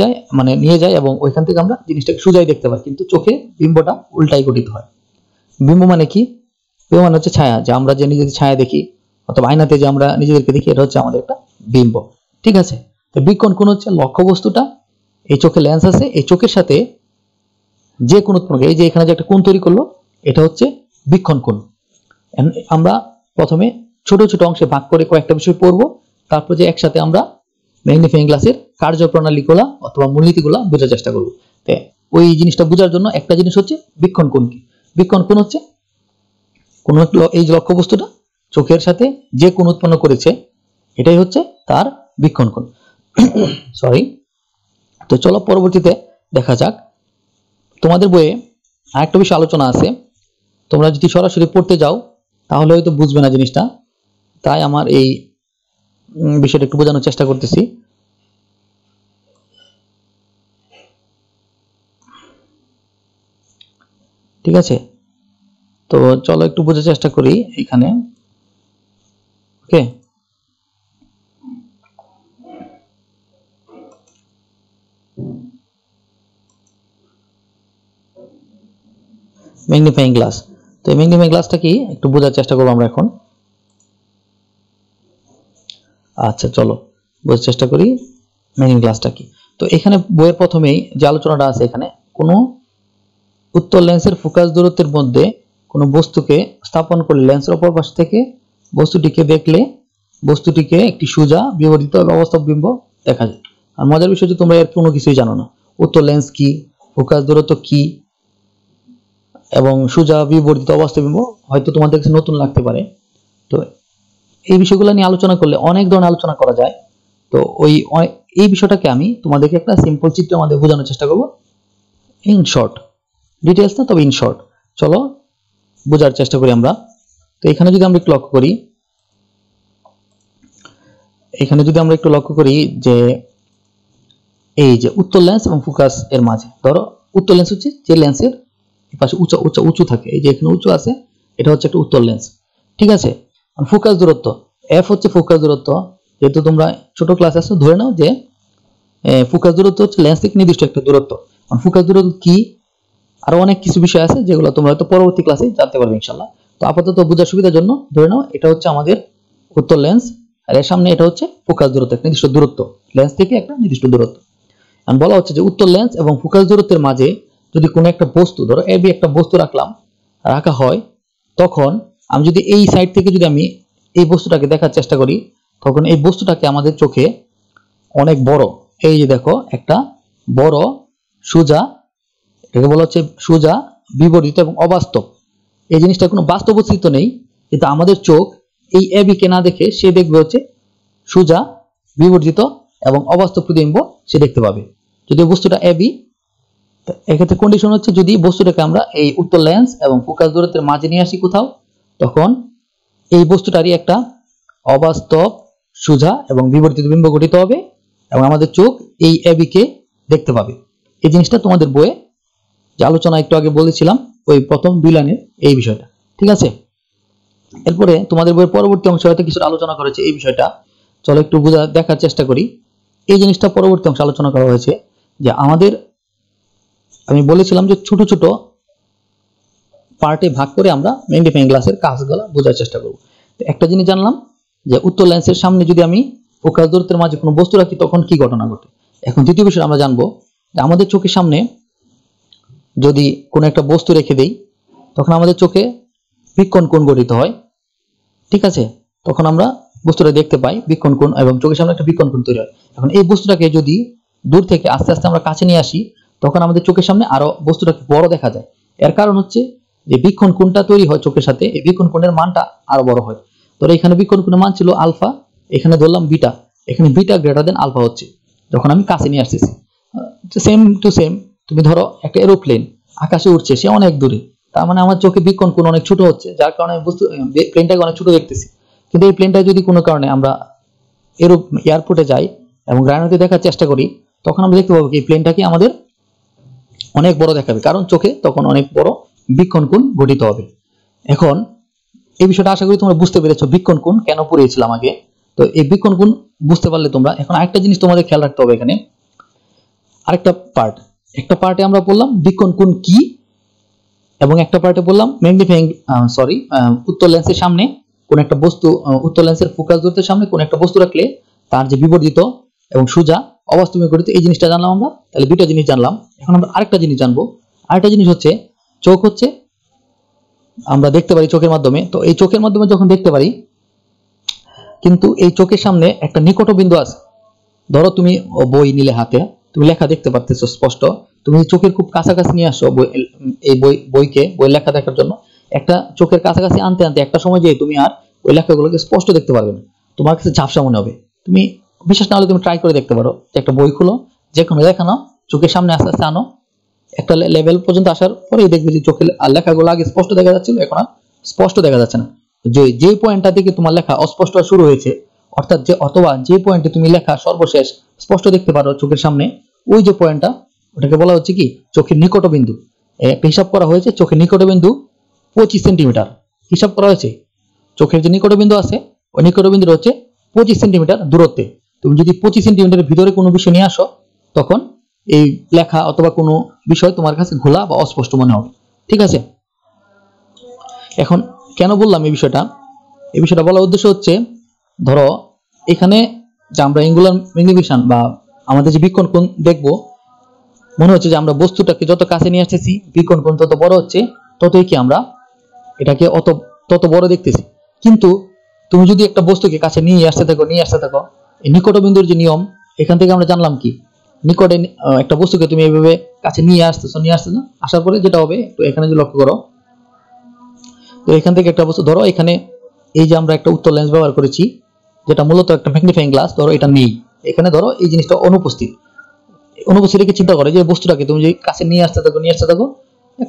যায় এবং ওইখান থেকে আমরা জিনিসটাকে সোজাই দেখতে পাই, কিন্তু চোখে বিম্বটা উল্টাই গঠিত হয়। বিম্ব মানে কি? বিম্ব মানে হচ্ছে ছায়া, যে আমরা যে নিজেদের ছায়া দেখি অথবা আয়নাতে যে আমরা নিজেদেরকে দেখি, এটা হচ্ছে আমাদের একটা বিম্ব। ঠিক আছে, তো বীক্ষণ কোণ হচ্ছে লক্ষ্যবস্তুটা, এই চোখে লেন্স আছে, এই চোখের সাথে যে কোণ উৎপন্ন করে, এই যে এখানে যে একটা কোণ তৈরি করলো, এটা হচ্ছে বীক্ষণ কোণ। আমরা প্রথমে ছোট ছোট অংশে ভাগ করে কয়েকটা বিষয় পড়বো, তারপর যে একসাথে আমরা ম্যাগনিফাইং গ্লাসের কার্যপ্রণালীগুলা অথবা মূলনীতিগুলা বোঝার চেষ্টা করবো। ওই জিনিসটা বোঝার জন্য একটা জিনিস হচ্ছে বীক্ষণ কোণ কি। বীক্ষণ কোণ হচ্ছে কোন এই লক্ষ্যবস্তুটা চোখের সাথে যে কোণ উৎপন্ন করেছে, এটাই হচ্ছে তার বীক্ষণ কোণ। সরি। তো চলো পরবর্তীতে দেখা যাক। তোমাদের বইয়ে আরেকটা বিষয় আলোচনা আছে, তোমরা যদি সরাসরি পড়তে যাও তাহলে হয়তো বুঝবে না জিনিসটা, তাই আমার এই বিষয়টা একটু বোঝানোর চেষ্টা করতেছি। ঠিক আছে, তো চলো একটু বোঝার চেষ্টা করি এখানে। ওকে, ম্যাগনিফাইং গ্লাস। তো এই ম্যাগনিফাইং গ্লাসটা কি একটু বোঝার চেষ্টা করবো আমরা এখন। আচ্ছা চলো বোঝার চেষ্টা করি ম্যাগনিফাইং গ্লাসটা কি। তো এখানে বইয়ের প্রথমেই যে আলোচনাটা আছে, এখানে কোনো উত্তল লেন্সের ফোকাস দূরত্বের মধ্যে কোনো বস্তুকে স্থাপন করলে লেন্সের অপর পাশ থেকে বস্তুটিকে দেখলে বস্তুটিকে একটি সোজা বিবর্ধিত অবস্থাব বিম্ব দেখা যায়। আর মজার বিষয় যে তোমরা এর কোনো কিছুই জানো না, উত্তল লেন্স কি, ফোকাস দূরত্ব কি এবং সোজা বিবর্ধিত অবস্থাব বিম্ব হয়তো তোমাদের কাছে নতুন লাগতে পারে। তো এই বিষয়গুলো নিয়ে আলোচনা করলে অনেক ধরনের আলোচনা করা যায়। তো এই বিষয়টাকে আমি তোমাদেরকে একটা সিম্পল চিত্রের মধ্যে বোঝানোর চেষ্টা করব, ইন শর্ট, ডিটেইলস না তবে ইন শর্ট। চলো বোঝার চেষ্টা করি আমরা। তো এখানে যদি আমরা একটু লক্ষ্য করি, যে এই যে উত্তল লেন্স এবং ফোকাস এর মাঝে, ধরো উত্তল লেন্স হচ্ছে যে লেন্সের পাশে উঁচু থাকে, এই যে এখানে উঁচু আছে, এটা হচ্ছে একটা উত্তল লেন্স। ঠিক আছে, ফোকাস দূরত্ব এফ হচ্ছে ফোকাস দূরত্ব। যেহেতু তোমরা ছোট ক্লাস আছো, ধরে নাও যে ফোকাস দূরত্ব হচ্ছে লেন্স থেকে নির্দিষ্ট একটা দূরত্ব। ফোকাস দূরত্ব কি, আরো অনেক কিছু বিষয় আছে যেগুলো তোমরা হয়তো পরবর্তী ক্লাসে জানতে পারবে ইনশাআল্লাহ। তো আপাতত বোঝার সুবিধার জন্য ধরে নাও এটা হচ্ছে আমাদের উত্তল লেন্স, আর এর সামনে এটা হচ্ছে ফোকাস দূরত্ব, একটা নির্দিষ্ট দূরত্ব, লেন্স থেকে একটা নির্দিষ্ট দূরত্ব। আর বলা হচ্ছে যে উত্তল লেন্স এবং ফোকাস দূরত্বের মাঝে যদি কোনো একটা বস্তু, ধরো এবি একটা বস্তু রাখা হয়, তখন আমি যদি এই সাইড থেকে যদি আমি এই বস্তুটাকে দেখার চেষ্টা করি, তখন এই বস্তুটাকে আমাদের চোখে অনেক বড়, এই যে দেখো একটা বড় সোজা, এটাকে বলা হচ্ছে সোজা, বিবর্ধিত এবং অবাস্তব। এই জিনিসটা কোনো বাস্তব অস্তিত্ব নেই, কিন্তু আমাদের চোখ এই এবি কে না দেখে সে দেখবে হচ্ছে সোজা, বিবর্ধিত এবং অবাস্তব প্রতিবিম্ব সে দেখতে পাবে যদি বস্তুটা এবি। এক্ষেত্রে কন্ডিশন হচ্ছে যদি বস্তুটাকে আমরা এই উত্তল লেন্স এবং ফোকাস দূরত্বের মাঝে নিয়ে আসি কোথাও, তখন এই বস্তুটারই একটা অবাস্তব, সোজা এবং বিবর্ধিত বিম্ব গঠিত হবে এবং আমাদের চোখ এই এবি কে দেখতে পাবে। এই জিনিসটা তোমাদের বইয়ে যে আলোচনা একটু আগে বলেছিলাম ওই প্রথম 2 লাইনের এই বিষয়টা, ঠিক আছে। এরপরে তোমাদের বইয়ের পরবর্তী অংশে হয়তো কিছু আলোচনা করেছে এই বিষয়টা, চলো একটু দেখার চেষ্টা করি। এই জিনিসটা পরবর্তী অংশে আলোচনা করা হয়েছে যে আমাদের, আমি বলেছিলাম যে ছোট ছোট পার্টে ভাগ করে আমরা ম্যাগনিফাইং গ্লাসের কাজগুলো বোঝার চেষ্টা করব। একটা জিনিস জানলাম যে উত্তল লেন্সের সামনে যদি আমি ফোকাস দূরত্বের মাঝে কোনো বস্তু রাখি তখন কি ঘটনা ঘটে। এখন দ্বিতীয় বিষয় আমরা জানবো যে আমাদের চোখের সামনে যদি কোনো একটা বস্তু রেখে দেই তখন আমাদের চোখে বিক্ষণ কোণ গঠিত হয়, ঠিক আছে। তখন আমরা বস্তুটা দেখতে পাই বিক্ষণ কোণ এবং চোখের সামনে একটা বিক্ষণ কোণ তৈরি হয়। এখন এই বস্তুটাকে যদি দূর থেকে আস্তে আস্তে আমরা কাছে নিয়ে আসি তখন আমাদের চোখের সামনে আরো বস্তুটাকে বড় দেখা যায়। এর কারণ হচ্ছে যে বিক্ষণ কোণটা তৈরি হয় চোখের সাথে, এই বিক্ষণ কোণের মানটা আরো বড় হয়। ধরো এখানে বিক্ষণ কোণের মান ছিল আলফা, এখানে ধরলাম বিটা, এখানে বিটা গ্রেটার দেন আলফা হচ্ছে যখন আমি কাছে নিয়ে আসতেছি। সেম টু সেম, তুমি ধরো একটা এরোপ্লেন আকাশে উঠছে, সে অনেক দূরে, তার মানে আমার চোখে বিক্ষণ কোণ অনেক ছোট হচ্ছে, যার কারণে প্লেনটাকে অনেক ছোট দেখতেছি। কিন্তু এই প্লেনটা যদি কোনো কারণে আমরা এয়ারপোর্টে যাই এবং গ্রাউন্ডে দেখার চেষ্টা করি তখন আমরা দেখতে পাবো কি এই প্লেনটাকে আমাদের অনেক বড় দেখাবে, কারণ চোখে তখন অনেক বড় বিক্ষণ কোণ গঠিত হবে। এখন এই বিষয়টা আশা করি তোমরা বুঝতে পেরেছো বিক্ষণ কোণ কেন পড়িয়েছিলাম আগে। তো এই বিক্ষণ কোণ বুঝতে পারলে তোমরা, এখন আরেকটা জিনিস তোমাদের খেয়াল রাখতে হবে, এখানে আরেকটা পার্ট, একটা পার্টে আমরা বললাম বিক্ষণ কোণ কি এবং একটা পার্টে বললাম ম্যাগনিফাইং উত্তল লেন্সের সামনে কোন একটা বস্তু, উত্তল লেন্সের ফোকাস দূরত্বের সামনে কোন একটা বস্তু রাখলে তার যে বিবর্ধিত এবং সোজা অবাস্তবে গঠিত, এই জিনিসটা জানলাম আমরা। তাহলে দুইটা জিনিস জানলাম। এখন আমরা আরেকটা জিনিস জানবো। আরেকটা জিনিস হচ্ছে চোখ হচ্ছে আমরা দেখতে পারি চোখের মাধ্যমে। তো এই চোখের মাধ্যমে যখন দেখতে পারি, কিন্তু এই চোখের সামনে একটা নিকট বিন্দু আছে। ধরো তুমি বই নিলে হাতে, তুমি লেখা দেখতে পারতেছো স্পষ্ট, তুমি চোখের খুব কাছাকাছি নিয়ে আসো এই বই লেখা দেখার জন্য, একটা চোখের কাছাকাছি আনতে আনতে একটা সময় যেয়ে তুমি আর ওই লেখাগুলোকে স্পষ্ট দেখতে পারবে না, তোমার কাছে ঝাপসা মনে হবে। তুমি বিশ্বাস না হলে তুমি ট্রাই করে দেখতে পারো, একটা বই খুলো, যে কোনো লেখা নাও, চোখের সামনে আস্তে আস্তে আনো, একটা লেভেল পর্যন্ত আসার পরেই দেখবে যে চোখের লেখাগুলো আগে স্পষ্ট দেখা যাচ্ছিল, এখন আর স্পষ্ট দেখা যাচ্ছে না। যে পয়েন্টটা থেকে তোমার লেখা অস্পষ্ট শুরু হয়েছে, অর্থাৎ অথবা যে পয়েন্টে তুমি লেখা সর্বশেষ স্পষ্ট দেখতে পারো চোখের সামনে, ওই যে পয়েন্টটা, ওটাকে বলা হচ্ছে কি চোখের নিকট বিন্দু। একটা হিসাব করা হয়েছে, চোখের নিকট বিন্দু 25 সেন্টিমিটার হিসাব করা হয়েছে। চোখের যে নিকট বিন্দু আছে ওই নিকট বিন্দু হচ্ছে 25 সেন্টিমিটার দূরত্বে। তুমি যদি 25 সেন্টিমিটারের ভিতরে কোনো বিষয় নিয়ে আসো তখন এই লেখা অথবা কোনো বিষয় তোমার কাছে ঘোলা বা অস্পষ্ট মনে হবে, ঠিক আছে। এখন কেন বললাম এই বিষয়টা বলার উদ্দেশ্য হচ্ছে, ধরো এখানে যে আমরা অ্যাঙ্গুলার ম্যাগনিফিকেশন বা আমাদের যে বিক্ষণ কোণ দেখবো, মনে হচ্ছে যে আমরা বস্তুটাকে যত কাছে নিয়ে আসতেছি বিক্ষণ কোণ তত বড় হচ্ছে, ততই কি আমরা এটাকে তত বড় দেখতেছি। কিন্তু তুমি যদি একটা বস্তুকে কাছে নিয়ে আসতে থাকো, এই নিকট বিন্দুর যে নিয়ম, এখান থেকে আমরা জানলাম কি নিকটে একটা বস্তুকে তুমি এইভাবে কাছে নিয়ে আসতেছো, আসার পরে যেটা হবে, তো এখানে যে লক্ষ্য করো, তো এখান থেকে একটা বস্তু, ধরো এখানে এই যে আমরা একটা উত্তল লেন্স ব্যবহার করেছি যেটা মূলত একটা ম্যাগনিফাইং গ্লাস, ধরো এটা নেই এখানে, ধরো এই জিনিসটা অনুপস্থিত রেখে চিন্তা করে যে বস্তুটাকে তুমি যদি কাছে নিয়ে আসতে থাকো,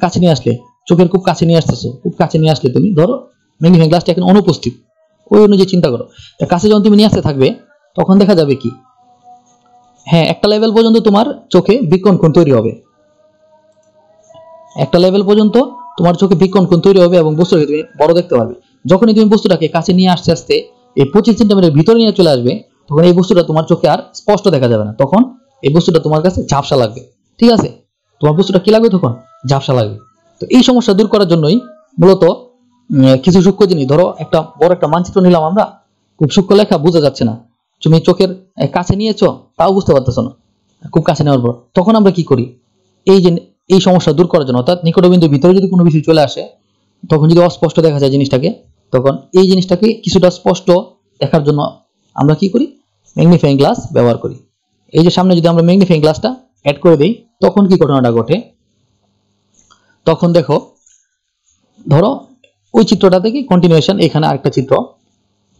কাছে নিয়ে আসলে চোখের খুব কাছে নিয়ে আসতেছো, খুব কাছে নিয়ে আসলে তুমি ধরো ম্যাগনিফাইং গ্লাসটা এখন অনুপস্থিত, ওই অনুযায়ী চিন্তা করো। কাছে যখন তুমি নিয়ে আসতে থাকবে তখন দেখা যাবে কি, হ্যাঁ একটা লেভেল পর্যন্ত তোমার চোখে বিক্ষণ কোণ তৈরি হবে, একটা লেভেল পর্যন্ত তোমার চোখে বিক্ষণ কোণ তৈরি হবে এবং বস্তুটাকে তুমি বড় দেখতে পারবে। যখনই তুমি বস্তুটাকে কাছে নিয়ে আসতে আসতে এই 25 সেন্টিমিটার ভিতরে নিয়ে চলে আসবে, তখন এই বস্তুটা তোমার চোখে আর স্পষ্ট দেখা যাবে না, তখন এই বস্তুটা তোমার কাছে ঝাপসা লাগবে, ঠিক আছে। তো তোমার বস্তুটা কি লাগবে তখন? ঝাপসা লাগবে। তো এই সমস্যা দূর করার জন্যই মূলত কিছু সূক্ষ্ম জিনিস, ধরো একটা বড় একটা মানচিত্র নিলাম আমরা, খুব সূক্ষ্ম লেখা বোঝা যাচ্ছে না, তুমি চোখের কাছে নিয়েছো তাও বুঝতে পারতেছো না, খুব কাছে নেওয়ার পর তখন আমরা কি করি, এই সমস্যা দূর করার জন্য, অর্থাৎ নিকটবিন্দুর ভিতরে যদি কোনো বিষয় চলে আসে তখন যদি অস্পষ্ট দেখা যায় জিনিসটাকে, তখন এই জিনিসটাকে কিছুটা স্পষ্ট দেখার জন্য আমরা কি করি, ম্যাগনিফাইং গ্লাস ব্যবহার করি। এই যে সামনে যদি আমরা ম্যাগনিফাইং গ্লাসটা অ্যাড করে দিই তখন কি ঘটনাটা ঘটে, তখন দেখো, ধরো ওই চিত্রটা থেকে কন্টিনিউয়েশন, এখানে আরেকটা চিত্র,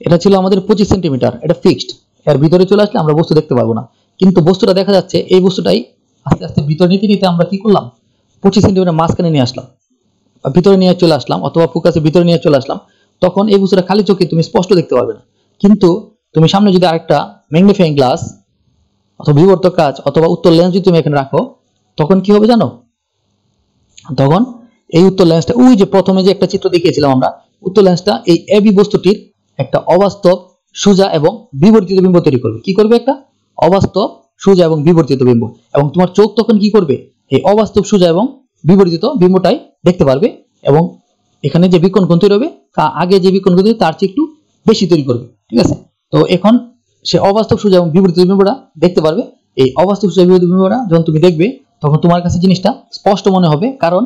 এটা ছিল আমাদের 25 সেন্টিমিটার, এটা ফিক্সড, এর ভিতরে চলে আসলে আমরা বস্তু দেখতে পারবো না, কিন্তু বস্তুটা দেখা যাচ্ছে, এই বস্তুটাই আস্তে আস্তে ভিতরে নিতে নিতে আমরা কি করলাম, 25 সেন্টিমিটার মাঝখানে নিয়ে আসলাম, ভিতরে নিয়ে চলে আসলাম, অথবা ফোকাসের ভিতরে নিয়ে চলে আসলাম, তখন এই বস্তুটা খালি চোখে তুমি স্পষ্ট দেখতে পারবে না। কিন্তু তুমি সামনে যদি আরেকটা ম্যাগনিফাইং গ্লাস অথবা বিবর্তক কাঁচ অথবা উত্তল লেন্স যদি তুমি এখানে রাখো, তখন কি হবে জানো, তখন এই উত্তল লেন্সটা, ওই যে প্রথমে যে একটা চিত্র দেখিয়েছিলাম আমরা, উত্তল লেন্সটা এই এবি বস্তুটির একটা অবাস্তব সোজা এবং বিবর্তিত বিম্ব তৈরি করবে। কি করবে? একটা অবাস্তব সোজা এবং বিবর্তিত বিম্ব, এবং তোমার চোখ তখন কি করবে, এই অবাস্তব সোজা এবং বিবর্তিত বিম্বটাই দেখতে পারবে, এবং এখানে যে বিকোণ কোণ তৈরি হবে আগে যে বিকোণ কোণ তৈরি তার চেয়ে একটু বেশি তৈরি করবে। ঠিক আছে, তো এখন সে অবাস্তব সোজা এবং বিবর্তিত বিম্বটা দেখতে পারবে। এই অবাস্তব সোজা বিবর্তিত বিম্বটা যখন তুমি দেখবে তখন তোমার কাছে জিনিসটা স্পষ্ট মনে হবে, কারণ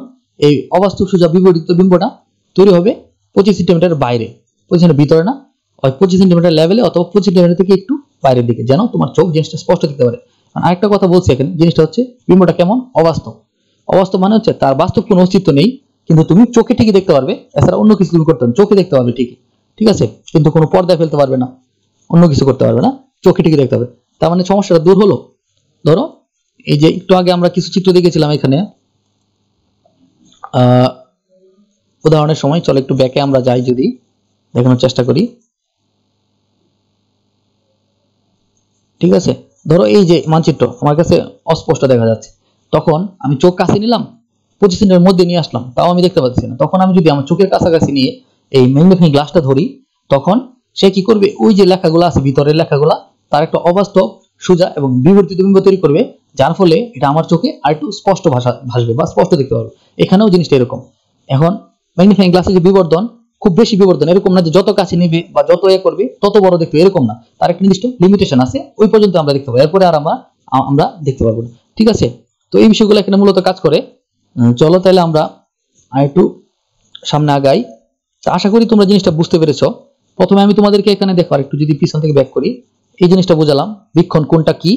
এই অবাস্তব সোজা বিবর্তিত বিম্বটা তৈরি হবে 25 সেন্টিমিটার বাইরে, 25 সেন্টিমিটার ভিতরে না, ওই 25 সেন্টিমিটার লেভেলে অথবা 25 সেন্টিমিটার থেকে একটু বাইরের দিকে, যেন তোমার চোখ জিনিসটা স্পষ্ট দেখতে পারে। আরেকটা কথা বলছি এখানে, জিনিসটা হচ্ছে বিম্বটা কেমন, অবাস্তব। অবাস্তব মানে হচ্ছে তার বাস্তব কোনো অস্তিত্ব নেই, কিন্তু তুমি চোখে ঠিকই দেখতে পারবে, এছাড়া অন্য কিছু তুমি করতে পারবে, চোখে দেখতে পারবে ঠিকই, ঠিক আছে, কিন্তু কোনো পর্দায় ফেলতে পারবে না, অন্য কিছু করতে পারবে না, চোখে ঠিকই দেখতে হবে। তার মানে সমস্যাটা দূর হলো। ধরো এই যে একটু আগে আমরা কিছু চিত্র দেখেছিলাম এখানে, উদাহরণের সময়, চলো একটু ব্যাকে আমরা যাই, যদি দেখানোর চেষ্টা করি। ঠিক আছে, ধরো এই যে মানচিত্র আমার কাছে অস্পষ্ট দেখা যাচ্ছে, তখন আমি চোখ কাছে নিলাম, 25 সেন্টিমিটার মধ্যে নিয়ে আসলাম, তাও আমি দেখতে পাচ্ছি না, তখন আমি যদি আমার চোখের কাছাকাছি নিয়ে এই ম্যাগনিফাইং গ্লাসটা ধরি, তখন সে কি করবে, ওই যে লেখাগুলো আছে ভিতরের লেখাগুলা তার একটা অবাস্তব সোজা এবং বিবর্তিত বিম্ব তৈরি করবে, যার ফলে এটা আমার চোখে আরেকটু স্পষ্ট ভাসবে বা স্পষ্ট দেখতে পারবে। এখানেও জিনিসটা এরকম। এখন ম্যাগনিফাইং গ্লাসের যে বিবর্ধন, খুব বেশি বিবর্ধন এরকম না যে যত কাছে নিবে বা যত করবে তত বড় দেখবে, এরকম না, তার একটা নির্দিষ্ট লিমিটেশন আছে, ওই পর্যন্ত আমরা দেখতে পাবো, এরপরে আর আমরা দেখতে পারবো না। ঠিক আছে, তো এই বিষয়গুলো এখানে মূলত কাজ করে। চলো তাহলে আমরা আরেকটু সামনে আগাই। আশা করি তোমরা জিনিসটা বুঝতে পেরেছো। প্রথমে আমি তোমাদেরকে এখানে দেখো, আর একটু যদি পিছন থেকে ব্যাক করি, এই জিনিসটা বুঝালাম বীক্ষণ কোণটা কি,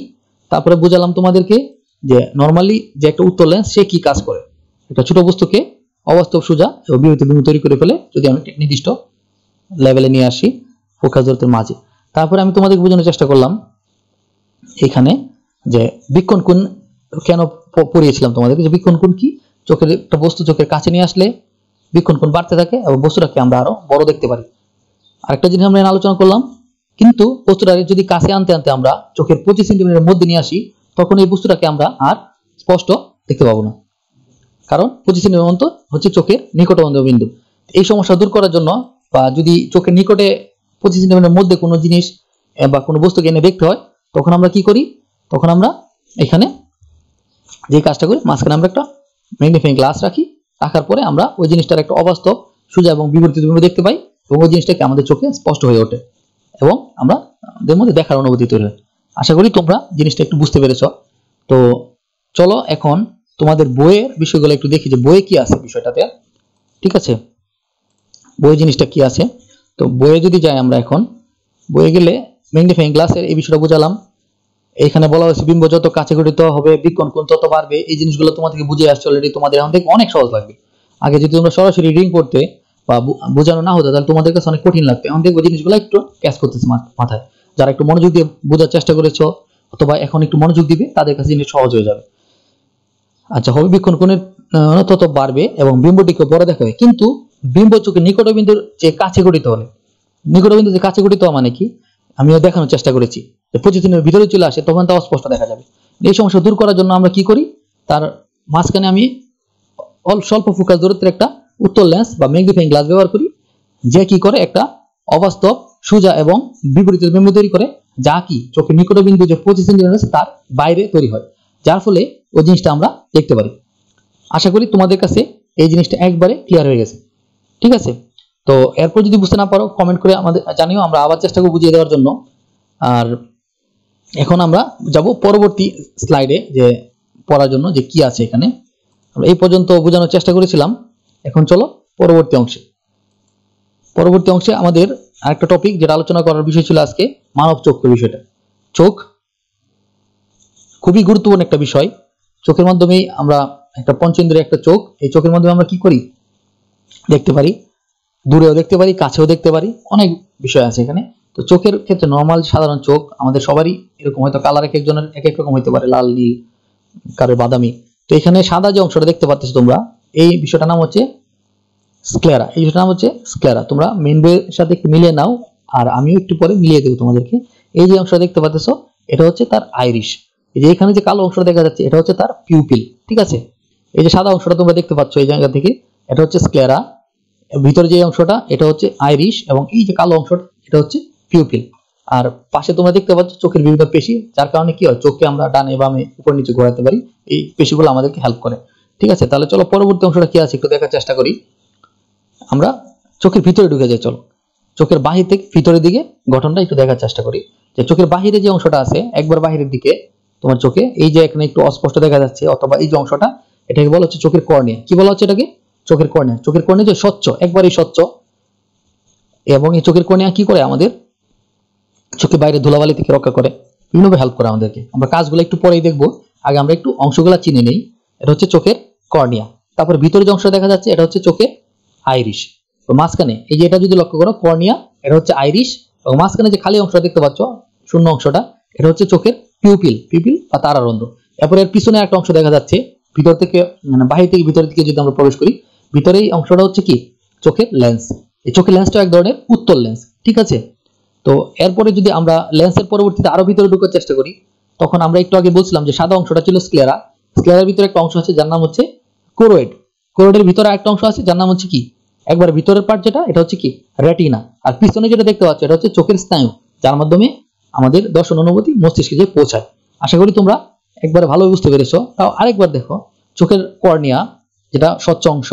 তারপরে বুঝালাম তোমাদেরকে যে নরমালি যে একটা উত্তল লেন্স সে কি কাজ করে, একটা ছোট বস্তুকে অবাস্তব সোজা এবং বিবর্তিত বিম্ব তৈরি করে ফেলে যদি আমি নির্দিষ্ট লেভেলে নিয়ে আসি ফোকাস দূরত্বের মাঝে। তারপরে আমি তোমাদেরকে বোঝানোর চেষ্টা করলাম এখানে যে বীক্ষণ কোণ কেন পড়িয়েছিলাম তোমাদেরকে, যে বীক্ষণ কোণ কি, চোখের একটা বস্তু চোখের কাছে নিয়ে আসলে বীক্ষণ কোণ বাড়তে থাকে এবং বস্তুটাকে আমরা আরো বড় দেখতে পারি। আরেকটা জিনিস আমরা আলোচনা করলাম, কিন্তু বস্তুটাকে যদি কাছে আনতে আনতে আমরা চোখের 25 সেন্টিমিটার মধ্যে নিয়ে আসি, তখন এই বস্তুটাকে আমরা আর স্পষ্ট দেখতে পাবো না, কারণ 25 সেন্টিমিটার মতো হচ্ছে চোখের নিকটবন্ধ বিন্দু। এই সমস্যা দূর করার জন্য, বা যদি চোখের নিকটে 25 সেন্টিমিটার মধ্যে কোনো জিনিস বা কোনো বস্তুকে এনে দেখতে হয়, তখন আমরা কি করি, তখন আমরা এখানে যে কাজটা করি, মাঝখানে আমরা একটা ম্যাগনিফাইং গ্লাস রাখি, রাখার পরে আমরা ওই জিনিসটার একটা অবাস্তব সোজা এবং বিবর্তিত বিম্ব দেখতে পাই, এবং ওই জিনিসটাকে আমাদের চোখে স্পষ্ট হয়ে ওঠে এবং আমরা আমাদের মধ্যে দেখার অনুভূতি তৈরি হয়। আশা করি তোমরা জিনিসটা একটু বুঝতে পেরেছো। তো চলো এখন তোমাদের বইয়ের বিষয়গুলো একটু দেখি যে বইয়ে কি আছে বিষয়টাতে। ঠিক আছে, বইয়ে জিনিসটা কি আছে। তো বইয়ে যদি যাই আমরা, এখন বইয়ে গেলে ম্যাগনিফাইং গ্লাসের এই বিষয়টা বুঝালাম। এখানে বলা হয়েছে বিম্ব যত কাছে ঘটিত হবে বীক্ষণ কোণ তত বাড়বে। এই জিনিসগুলো তোমাদেরকে বুঝিয়ে আসছে অলরেডি, তোমাদের এখন থেকে অনেক সহজ লাগবে। আগে যদি তোমরা সরাসরি রিডিং করতে বা বোঝানো না হতো তাহলে তোমাদের কাছে অনেক কঠিন লাগবে। এখন দেখবো জিনিসগুলো একটু ক্যাচ করতেছে মাথায়। যারা একটু মনোযোগ দিয়ে বোঝার চেষ্টা করেছো অথবা এখন একটু মনোযোগ দিবে তাদের কাছে জিনিস সহজ হয়ে যাবে। আচ্ছা, হবে বীক্ষণ কোণের তত বাড়বে এবং বিম্বটিকে বড় দেখাবে, কিন্তু বিম্ব চোখের নিকটবিন্দুর যে কাছে ঘটিত হলে, নিকটবিন্দু যে কাছে ঘটিত মানে কি আমিও দেখানোর চেষ্টা করেছি, যে 25 সেন্টিমিটার ভিতরে চলে আসে তখন তা অস্পষ্ট দেখা যাবে। এই সমস্যা দূর করার জন্য আমরা কি করি, তার মাঝখানে আমি স্বল্প ফোকাস দূরত্বের একটা উত্তল লেন্স বা ম্যাগনিফাইং গ্লাস ব্যবহার করি, যে কি করে একটা অবাস্তব সোজা এবং বিপরীত বিম্ব তৈরি করে, যা কি চোখের নিকটবিন্দু যে 25 সেন্টিমিটার তার বাইরে তৈরি হয়, যার ফলে ওই জিনিসটা আমরা দেখতে পারি। আশা করি তোমাদের কাছে এই জিনিসটা একবারে ক্লিয়ার হয়ে গেছে। ঠিক আছে, তো এরপর যদি বুঝতে না পারো কমেন্ট করে আমাদের জানিও, আমরা আবার চেষ্টা করব বুঝিয়ে দেওয়ার জন্য। আর এখন আমরা যাব পরবর্তী স্লাইডে যে পড়ার জন্য যে কি আছে এখানে। আমরা এই পর্যন্ত বোঝানোর চেষ্টা করেছিলাম, এখন চলো পরবর্তী অংশে। পরবর্তী অংশে আমাদের আরেকটা টপিক যেটা আলোচনা করার বিষয় ছিল আজকে, মানব চক্ষুর বিষয়টা। চোখ খুবই গুরুত্বপূর্ণ একটা বিষয়। চোখের মাধ্যমেই আমরা একটা পঞ্চেন্দ্রিয় একটা চোখ, এই চোখের মাধ্যমে আমরা কি করি, দেখতে পারি, দূরেও দেখতে পারি, কাছেও দেখতে পারি, অনেক বিষয় আছে এখানে। তো চোখের ক্ষেত্রে নর্মাল সাধারণ চোখ আমাদের সবারই এরকম, হয়তো কালার এক একজনের এক এক রকম হতে পারে, লাল, নীল, কারো বাদামি। তো এখানে সাদা যে অংশটা দেখতে পাচ্ছ তোমরা, এই বিষয়টার নাম হচ্ছে স্ক্লেরা। এই বিষয়টার নাম হচ্ছে স্ক্লেরা। তোমরা মেইন বইয়ের সাথে একটু মিলিয়ে নাও, আর আমিও একটু পরে মিলিয়ে দেবো তোমাদেরকে। এই যে অংশটা দেখতে পাচ্ছ এটা হচ্ছে তার আইরিশ। এই যে এখানে যে কালো অংশটা দেখা যাচ্ছে এটা হচ্ছে তার পিউপিল। ঠিক আছে, এই যে সাদা অংশটা তোমরা দেখতে পাচ্ছ এই জায়গা থেকে, এটা হচ্ছে স্ক্লেরা। ভিতরে যে অংশটা এটা হচ্ছে আইরিশ, এবং এই যে কালো অংশটা এটা হচ্ছে পিউপিল। আর পাশে তোমরা দেখতে পাচ্ছ চোখের বিভিন্ন পেশি, যার কারণে কি হয়, চোখকে আমরা ডানে বামে উপর নিচে ঘোরাতে পারি। এই পেশিগুলো আমাদেরকে হেল্প করে। ঠিক আছে, তাহলে চলো পরবর্তী অংশটা কি আছে একটু দেখার চেষ্টা করি। আমরা চোখের ভিতরে ঢুকে যাই। চলো চোখের বাহির থেকে ভিতরের দিকে গঠনটা একটু দেখার চেষ্টা করি। যে চোখের বাহিরে যে অংশটা আছে, একবার বাহিরের দিকে তোমার চোখে এই যে এখানে একটু অস্পষ্ট দেখা যাচ্ছে, অথবা এই যে অংশটা, এটাকে বলা হচ্ছে চোখের কর্নিয়া। কি বলা হচ্ছে এটাকে? চোখের কর্নিয়া। চোখের কর্নিয়া যে স্বচ্ছ, একবারই স্বচ্ছ, এবং এই চোখের কর্নিয়া কি করে, আমাদের চোখের বাইরে ধুলাবালি থেকে রক্ষা করে, বিভিন্নভাবে হেল্প করে আমাদেরকে। আমরা কাজগুলো একটু পরেই দেখবো, আগে আমরা একটু অংশগুলো চিনে নেই। এটা হচ্ছে চোখের কর্নিয়া। তারপর ভিতরে যে অংশটা দেখা যাচ্ছে এটা হচ্ছে চোখের আইরিশ। তো মাঝখানে এই যে এটা যদি লক্ষ্য করো, কর্নিয়া, এটা হচ্ছে আইরিশ, এবং মাঝখানে যে খালি অংশটা দেখতে পাচ্ছ, শূন্য অংশটা, এটা হচ্ছে চোখের পিউপিল, পিউপিল বা তারারন্ধ্র। এরপর এর পিছনে একটা অংশ দেখা যাচ্ছে, ভিতর থেকে মানে বাহির থেকে ভিতরের দিকে যদি আমরা প্রবেশ করি, ভিতরে এই অংশটা হচ্ছে কি, চোখের লেন্স। এই চোখের লেন্সটা এক ধরনের উত্তল লেন্স। ঠিক আছে, তো এরপরে যদি আমরা লেন্সের পরবর্তীতে আরো ভিতরে ঢোকার চেষ্টা করি, তখন আমরা একটু আগে বলছিলাম যে সাদা অংশটা ছিল স্ক্লেরা। স্ক্লেরার ভিতরে একটা অংশ আছে যার নাম হচ্ছে কোরোয়েড। কোরোয়েডের ভিতরে একটা অংশ আছে যার নাম হচ্ছে কি, একবার ভিতরের পার্ট যেটা, এটা হচ্ছে কি রেটিনা। আর পিছনে যেটা দেখতে পাচ্ছ এটা হচ্ছে চোখের স্নায়ু, যার মাধ্যমে আমাদের দর্শন অনুভূতি মস্তিষ্কে যে পৌঁছায়। আশা করি তোমরা একবার ভালো বুঝতে পেরেছো। তাও আরেকবার দেখো, চোখের কর্নিয়া যেটা স্বচ্ছ অংশ,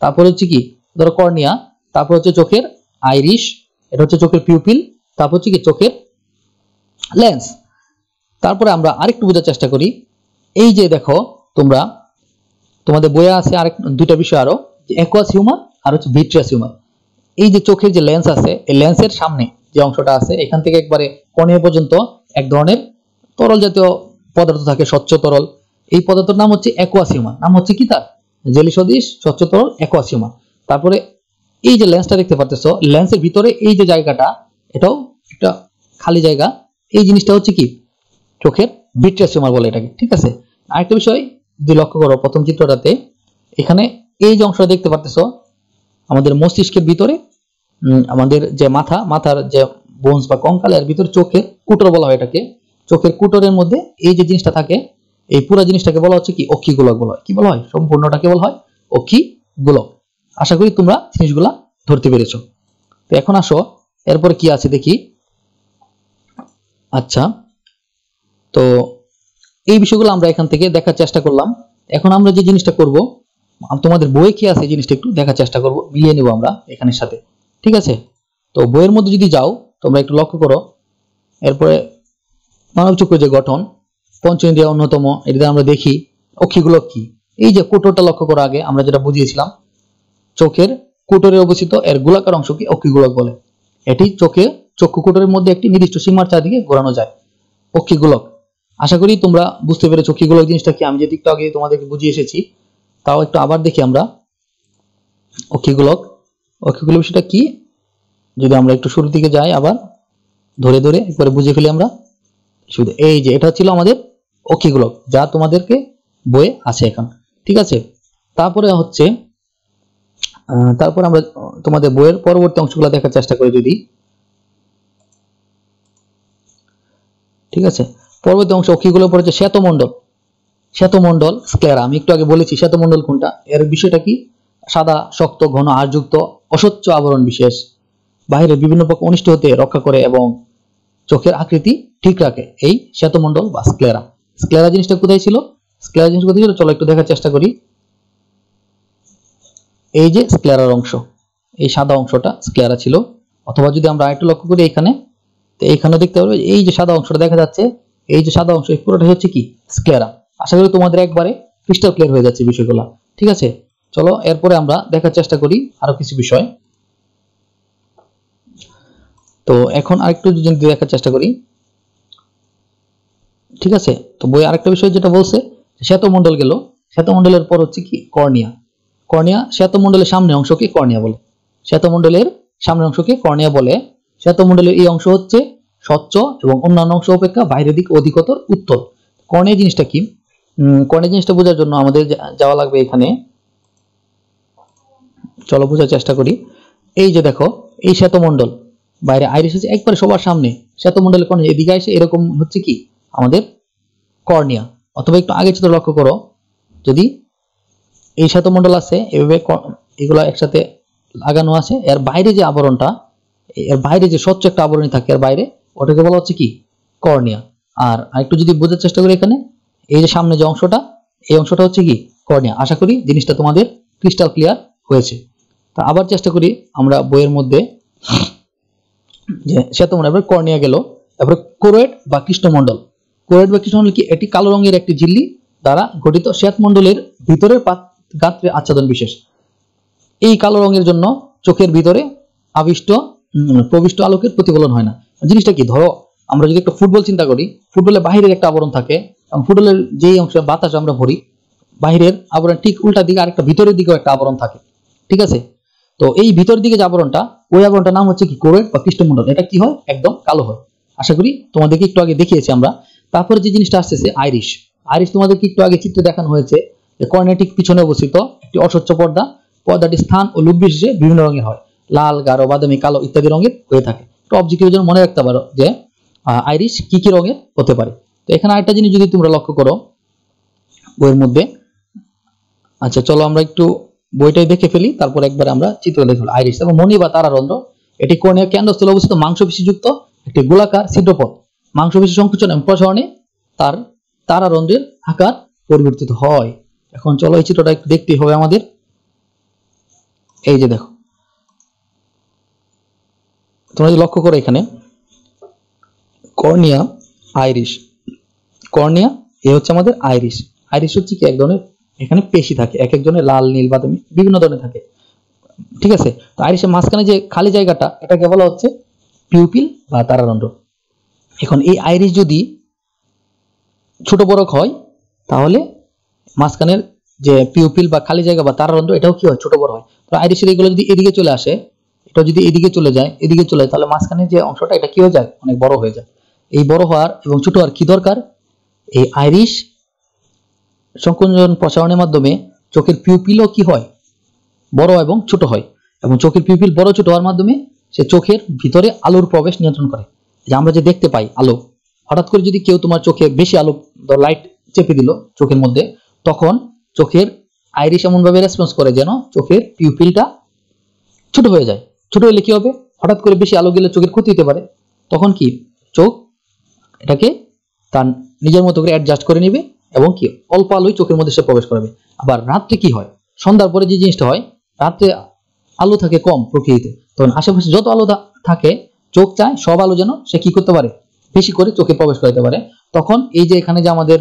তারপর হচ্ছে কি, ধরো কর্নিয়া, তারপর হচ্ছে চোখের আইরিশ, এটা হচ্ছে চোখের পিউপিল, তারপর হচ্ছে কি চোখের লেন্স। তারপরে আমরা আরেকটু বোঝার চেষ্টা করি। এই যে দেখো তোমরা, তোমাদের বইয়ে আছে আরেক দুইটা বিষয় আরো, যে অ্যাকুয়াস হিউমার আর হচ্ছে ভিট্রিয়াস হিউমার। এই যে চোখের যে লেন্স আছে, এই লেন্সের সামনে যে অংশটা আছে, এখান থেকে একবারে কর্নিয়া পর্যন্ত এক ধরনের তরল জাতীয় পদার্থ থাকে, স্বচ্ছ তরল। এই পদার্থের নাম হচ্ছে অ্যাকুয়াস হিউমার। নাম হচ্ছে কি তার, জেলি সদৃশ স্বচ্ছ তরল অ্যাকুয়াস হিউমার। তারপরে এই যে লেন্সটা দেখতে পাচ্ছ, লেন্সের ভিতরে এই যে জায়গাটা, এটাও একটা খালি জায়গা। এই জিনিসটা হচ্ছে কি, চোখের ভিট্রিয়াস হিউমার বলে এটাকে। ঠিক আছে, আরেকটা বিষয় যদি লক্ষ্য করো প্রথম চিত্রটাতে, এখানে এই যে অংশটা দেখতে পাচ্ছ, আমাদের মস্তিষ্কের ভিতরে আমাদের যে মাথার যে বোনস বা কঙ্কাল, এর ভিতরে চোখের কুটর বলা হয় এটাকে। চোখের কুটরের মধ্যে এই যে জিনিসটা থাকে, এই পুরো জিনিসটাকে বলা হচ্ছে কি, অক্ষিগোলক বলা হয়। কি বলা হয়, সম্পূর্ণটাকে বলা হয় অক্ষিগোলক। আশা করি তোমরা জিনিসগুলা ধরতে পেরেছো। তো এখন আসো এরপরে কি আছে দেখি। আচ্ছা, তো এই বিষয়গুলো আমরা এখান থেকে দেখার চেষ্টা করলাম। এখন আমরা যে জিনিসটা করব, তোমাদের বইয়ে কি আছে এই জিনিসটা একটু দেখার চেষ্টা করব, মিলিয়ে নেব আমরা এখানের সাথে। ঠিক আছে, তো বইয়ের মধ্যে যদি যাও তোমরা একটু লক্ষ্য করো, এরপরে মানব চক্ষুর যে গঠন, পঞ্চেন্দ্রিয় অন্যতম, এটা আমরা দেখি অক্ষিগোলক কি। এই যে কুটরটা লক্ষ্য করো, আগে আমরা যেটা বুঝিয়েছিলাম, চোখের কুটরে অবস্থিত এর গোলাকার অংশকে অক্ষিগোলক বলে। এটি চক্ষু কুটরের মধ্যে একটি নির্দিষ্ট সীমার চারদিকে ঘোরানো যায়, অক্ষিগোলক। আশা করি তোমরা বুঝতে পেরেছো অক্ষিগোলক জিনিসটা কি। আমি যে দিকটা আগে তোমাদেরকে বুঝিয়ে এসেছি, তাও একটু আবার দেখি আমরা অক্ষিগোলক। অক্ষিগোলক বিষয়টা কি, যদি আমরা একটু শুরু দিকে যাই, আবার ধরে ধরে একবারে বুঝে ফেলি আমরা। শুধু এই যে এটা ছিল আমাদের অক্ষিগোলক, যা তোমাদেরকে বইয়ে আছে এখন। ঠিক আছে, তারপরে হচ্ছে তারপর আমরা তোমাদের বইয়ের পরবর্তী অংশগুলো দেখার চেষ্টা করি যদি। ঠিক আছে, পরবর্তী অংশ অক্ষিগোলক পরে হচ্ছে শ্বেতমণ্ডল। শ্বেতমণ্ডল স্ক্লেরা, আমি একটু আগে বলেছি শ্বেতমণ্ডল কোনটা। এর বিষয়টা কি, সাদা শক্ত ঘন আঁশযুক্ত অস্বচ্ছ আবরণ বিশেষ, বাহিরের বিভিন্ন পক্ষ অনিষ্ট হতে রক্ষা করে এবং চোখের আকৃতি ঠিক রাখে, এই শ্বেতমণ্ডল বা স্ক্লেরা। স্ক্লেরা জিনিসটা কোথায় ছিল, স্ক্লেরা জিনিস কোথায় ছিল, চলো একটু দেখার চেষ্টা করি। এই যে স্ক্লেরার অংশ, এই সাদা অংশটা স্ক্লেরা ছিল। অথবা যদি আমরা আরেকটু লক্ষ্য করি এখানে, তো এইখানে দেখতে পারবে এই যে সাদা অংশটা দেখা যাচ্ছে, এই যে সাদা অংশ এই পুরোটাই হচ্ছে কি স্ক্লেরা। আশা করি তোমাদের একবারে ক্রিস্টাল ক্লিয়ার হয়ে যাচ্ছে বিষয়গুলো। ঠিক আছে, চলো এরপরে আমরা দেখার চেষ্টা করি আরো কিছু বিষয়। তো এখন আরেকটু যদি দেখার চেষ্টা করি, ঠিক আছে। তো বই আরেকটা বিষয় যেটা বলছে, শ্বেতমণ্ডল গেল, শ্বেতমণ্ডলের পর হচ্ছে কি কর্নিয়া। কর্নিয়া শ্বেতমণ্ডলের সামনের অংশকে কর্নিয়া বলে, শ্বেতমণ্ডলের সামনের অংশকে কর্নিয়া বলে। শ্বেতমণ্ডলের এই অংশ হচ্ছে স্বচ্ছ এবং অন্যান্য অংশ অপেক্ষা বাইরের দিক অধিকতর উত্তল। কর্নিয়া জিনিসটা কি? কর্নিয়া জিনিসটা বোঝার জন্য আমাদের যাওয়া লাগবে এখানে, চলো বোঝার চেষ্টা করি। এই যে দেখো, এই শ্বেতমণ্ডল, বাইরে আইরিস হচ্ছে একবারে সবার সামনে, শ্বেতমণ্ডলের কর্নিয়া এদিকে এসে এরকম হচ্ছে কি আমাদের কর্নিয়া। অথবা একটু আগে চিত্র লক্ষ্য করো, যদি এই শ্বেতমণ্ডল আছে এভাবে এগুলো একসাথে লাগানো আছে, এর বাইরে যে আবরণটা, এর বাইরে যে স্বচ্ছ একটা আবরণী থাকে এর বাইরে, ওটাকে বলা হচ্ছে কি কর্নিয়া। আর একটু যদি বোঝার চেষ্টা করি এখানে, এই যে সামনে যে অংশটা, এই অংশটা হচ্ছে কি কর্নিয়া। আশা করি জিনিসটা তোমাদের ক্রিস্টাল ক্লিয়ার হয়েছে। তা আবার চেষ্টা করি আমরা বইয়ের মধ্যে, যে শ্বেতমণ্ডল কর্নিয়া গেল, তারপরে কোরয়েড বা কৃষ্ণমণ্ডল। কোরয়েড বা কৃষ্ণমণ্ডল কি? এটি কালো রঙের একটি ঝিল্লি দ্বারা গঠিত শ্বেতমণ্ডলের ভিতরের গাত্রে আচ্ছাদন বিশেষ। এই কালো রঙের জন্য চোখের ভিতরে প্রবিষ্ট আলোকের প্রতিফলন হয় না। জিনিসটা কি? ধরো আমরা যদি একটা ফুটবল চিন্তা করি, ফুটবলের বাহিরের একটা আবরণ থাকে, এবং ফুটবলের যেই অংশে বাতাস আমরা ভরি, বাহিরের আবরণ ঠিক উল্টা দিকে আরেকটা ভিতরের দিকেও একটা আবরণ থাকে। ঠিক আছে, তো এই ভিতরের দিকে যে আবরণটা, ওই আবরণটার নাম হচ্ছে কি কোরয়েড বা কৃষ্ণমণ্ডল। এটা কি হয়? একদম কালো হয়। আশা করি তোমাদেরকে একটু আগে দেখিয়েছি আমরা। তারপরে যে জিনিসটা আসতেছে আইরিশ। আইরিশ তোমাদেরকে একটু আগে চিত্রে দেখানো হয়েছে, যে কর্নিয়ার ঠিক পিছনে অবস্থিত একটি অস্বচ্ছ পর্দা। পর্দাটি স্থান ও লুক বিশেষে বিভিন্ন রঙের হয়, লাল, গাঢ়, বাদামি, কালো ইত্যাদি রঙের হয়ে থাকে। তো অবজেক্টিভের জন্য মনে রাখতে পারো যে আইরিশ কি কি রঙের হতে পারে। তো এখানে আরেকটা জিনিস যদি তোমরা লক্ষ্য করো বইয়ের মধ্যে, আচ্ছা চলো আমরা একটু বইটাই দেখে ফেলি, তারপর একবার আমরা চিত্র দেখে ফেলি। আইরিশ এবং মণি বা তারারন্ধ্র, এটি কর্নিয়ার কেন্দ্রস্থলে অবস্থিত মাংসপেশিযুক্ত একটি গোলাকার ছিদ্রপথ। মাংসপেশি সংকুচন এবং প্রসারণে তার তারারন্ধ্রের আকার পরিবর্তিত হয়। এখন চলো এই চিত্রটা একটু দেখতে হবে আমাদের। এই যে দেখো, তোমরা যদি লক্ষ্য করো এখানে কর্নিয়া, আইরিশ, কর্নিয়া এ হচ্ছে আমাদের আইরিশ। আইরিশ হচ্ছে কি এক ধরনের এখানে পেশি থাকে, এক একজনের লাল, নীল, বাদামি বিভিন্ন ধরনের থাকে। ঠিক আছে, তো আইরিশের মাঝখানে যে খালি জায়গাটা, এটাকে বলা হচ্ছে পিউপিল বা তারারন্ধ্র। এখন এই আইরিশ যদি ছোট বড় হয়, তাহলে মাঝখানের যে পিউপিল বা খালি জায়গা বা তারারন্ধ্র, এটাও কি হয়? ছোট বড় হয়। তো আইরিশের এগুলো যদি এদিকে চলে আসে, এটা যদি এদিকে চলে যায়, এদিকে চলে যায়, তাহলে মাঝখানে যে অংশটা এটা কি হয়ে যায়? অনেক বড় হয়ে যায়। এই বড় হওয়ার এবং ছোট হওয়ার কি দরকার? এই আইরিশ সংকোচন প্রসারণের মাধ্যমে চোখের পিউপিলও কি হয়? বড় এবং ছোট হয়। এবং চোখের পিউপিল বড় ছোট হওয়ার মাধ্যমে সে চোখের ভিতরে আলোর প্রবেশ নিয়ন্ত্রণ করে। যে আমরা যে দেখতে পাই আলো, হঠাৎ করে যদি কেউ তোমার চোখে বেশি আলো, লাইট চেপে দিল চোখের মধ্যে, তখন চোখের আইরিশ এমন ভাবে রেসপন্স করে যেন চোখের পিউপিলটা ছোট হয়ে যায়। ছোট হলে কি হবে? হঠাৎ করে বেশি আলো গেলে চোখের ক্ষতি হতে পারে। তখন কি চোখ এটাকে তার নিজের মতো করে অ্যাডজাস্ট করে নিবে এবং কি অল্প আলোই চোখের মধ্যে সে প্রবেশ করবে। আবার রাত্রে কি হয়? সন্ধ্যার পরে যে জিনিসটা হয়, রাত্রে আলো থাকে কম প্রকৃতিতে, তখন আশেপাশে যত আলো থাকে চোখ চায় সব আলো যেন সে কি করতে পারে? বেশি করে চোখে প্রবেশ করতে পারে। তখন এই যে এখানে যে আমাদের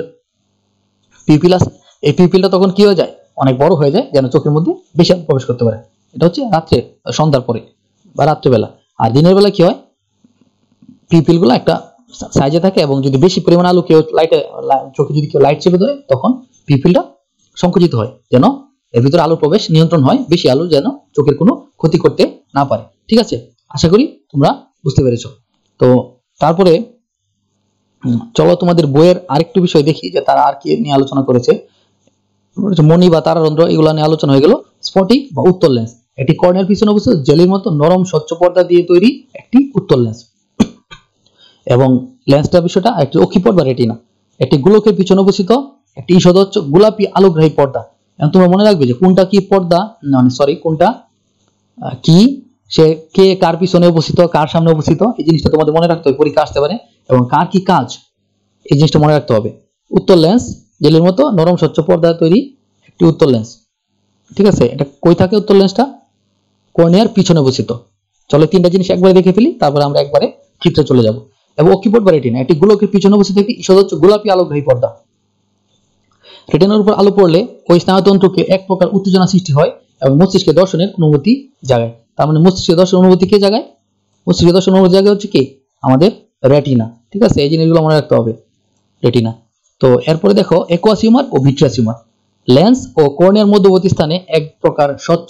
পিউপিল আছে, এই পিউপিলটা তখন কি হয়ে যায়? অনেক বড় হয়ে যায়, যেন চোখের মধ্যে বেশি আলো প্রবেশ করতে পারে। এটা হচ্ছে রাত্রে, সন্ধ্যার পরে বা রাত্রেবেলা। আর দিনের বেলা কি হয়? পিউপিল গুলো একটা সাইজে থাকে, এবং যদি বেশি পরিমাণ আলো কেউ চোখে যদি কেউ লাইট চেপে ধরে, তখন পিউপিলটা সংকুচিত হয়, যেন এর ভিতরে আলো প্রবেশ নিয়ন্ত্রণ হয়, বেশি আলো যেন চোখের কোনো ক্ষতি করতে না পারে। ঠিক আছে, আশা করি তোমরা বুঝতে পেরেছো। তো তারপরে চলো তোমাদের বইয়ের আরেকটু বিষয় দেখি, যে তারা আর কি নিয়ে আলোচনা করেছে। মণি বা তারারন্ধ্র এগুলো নিয়ে আলোচনা হয়ে গেল। স্ফটিক বা উত্তল লেন্স, এটি কর্নিয়ার পিছনে অবস্থিত জেলির মতো নরম স্বচ্ছ পর্দা দিয়ে তৈরি একটি উত্তল লেন্স। এবং লেন্সটার বিষয়টা একটি অক্ষিপট বা রেটিনা, একটি গোলকের পিছনে অবস্থিত একটি ঈষদ গোলাপি আলোগ্রাহী পর্দা। এখন তোমরা মনে রাখবে যে কোনটা কি পর্দা, কোনটা কি, সে কে কার পিছনে অবস্থিত, কার সামনে অবস্থিত, এই জিনিসটা তোমাদের মনে রাখতে হবে, পরীক্ষা আসতে পারে। এবং কার কি কাজ, এই জিনিসটা মনে রাখতে হবে। উত্তল লেন্স জেলের মতো নরম স্বচ্ছ পর্দা তৈরি একটি উত্তল লেন্স। ঠিক আছে, এটা কই থাকে উত্তর লেন্সটা? কর্নিয়ার পিছনে অবস্থিত। চলো তিনটা জিনিস একবারে দেখে ফেলি, তারপরে আমরা একবারে চিত্রে চলে যাব। এবং অকিউপড বা রেটিনা, একটি গোলকের পিছনে অবস্থিত একটি ঈষদোচ্চ গোলাপী আলোকগ্রাহী পর্দা। রেটিনার উপর আলো পড়লে ওই স্নায়ুতন্ত্রকে এক প্রকার উত্তেজনা সৃষ্টি হয় এবং মস্তিষ্কে দর্শনের অনুভূতি জাগায়। তার মানে মস্তিষ্কে দর্শনের অনুভূতি কে জাগায়? মস্তিষ্কে দর্শনের অনুভূতি জাগায় হচ্ছে কি? আমাদের রেটিনা। ঠিক আছে, এই জিনিসগুলো মনে রাখতে হবে, রেটিনা। তো এরপরে দেখো অ্যাকুয়াস হিউমার ও ভিট্রিয়াস হিউমার। লেন্স ও কর্নিয়ার মধ্যবর্তী স্থানে এক প্রকার স্বচ্ছ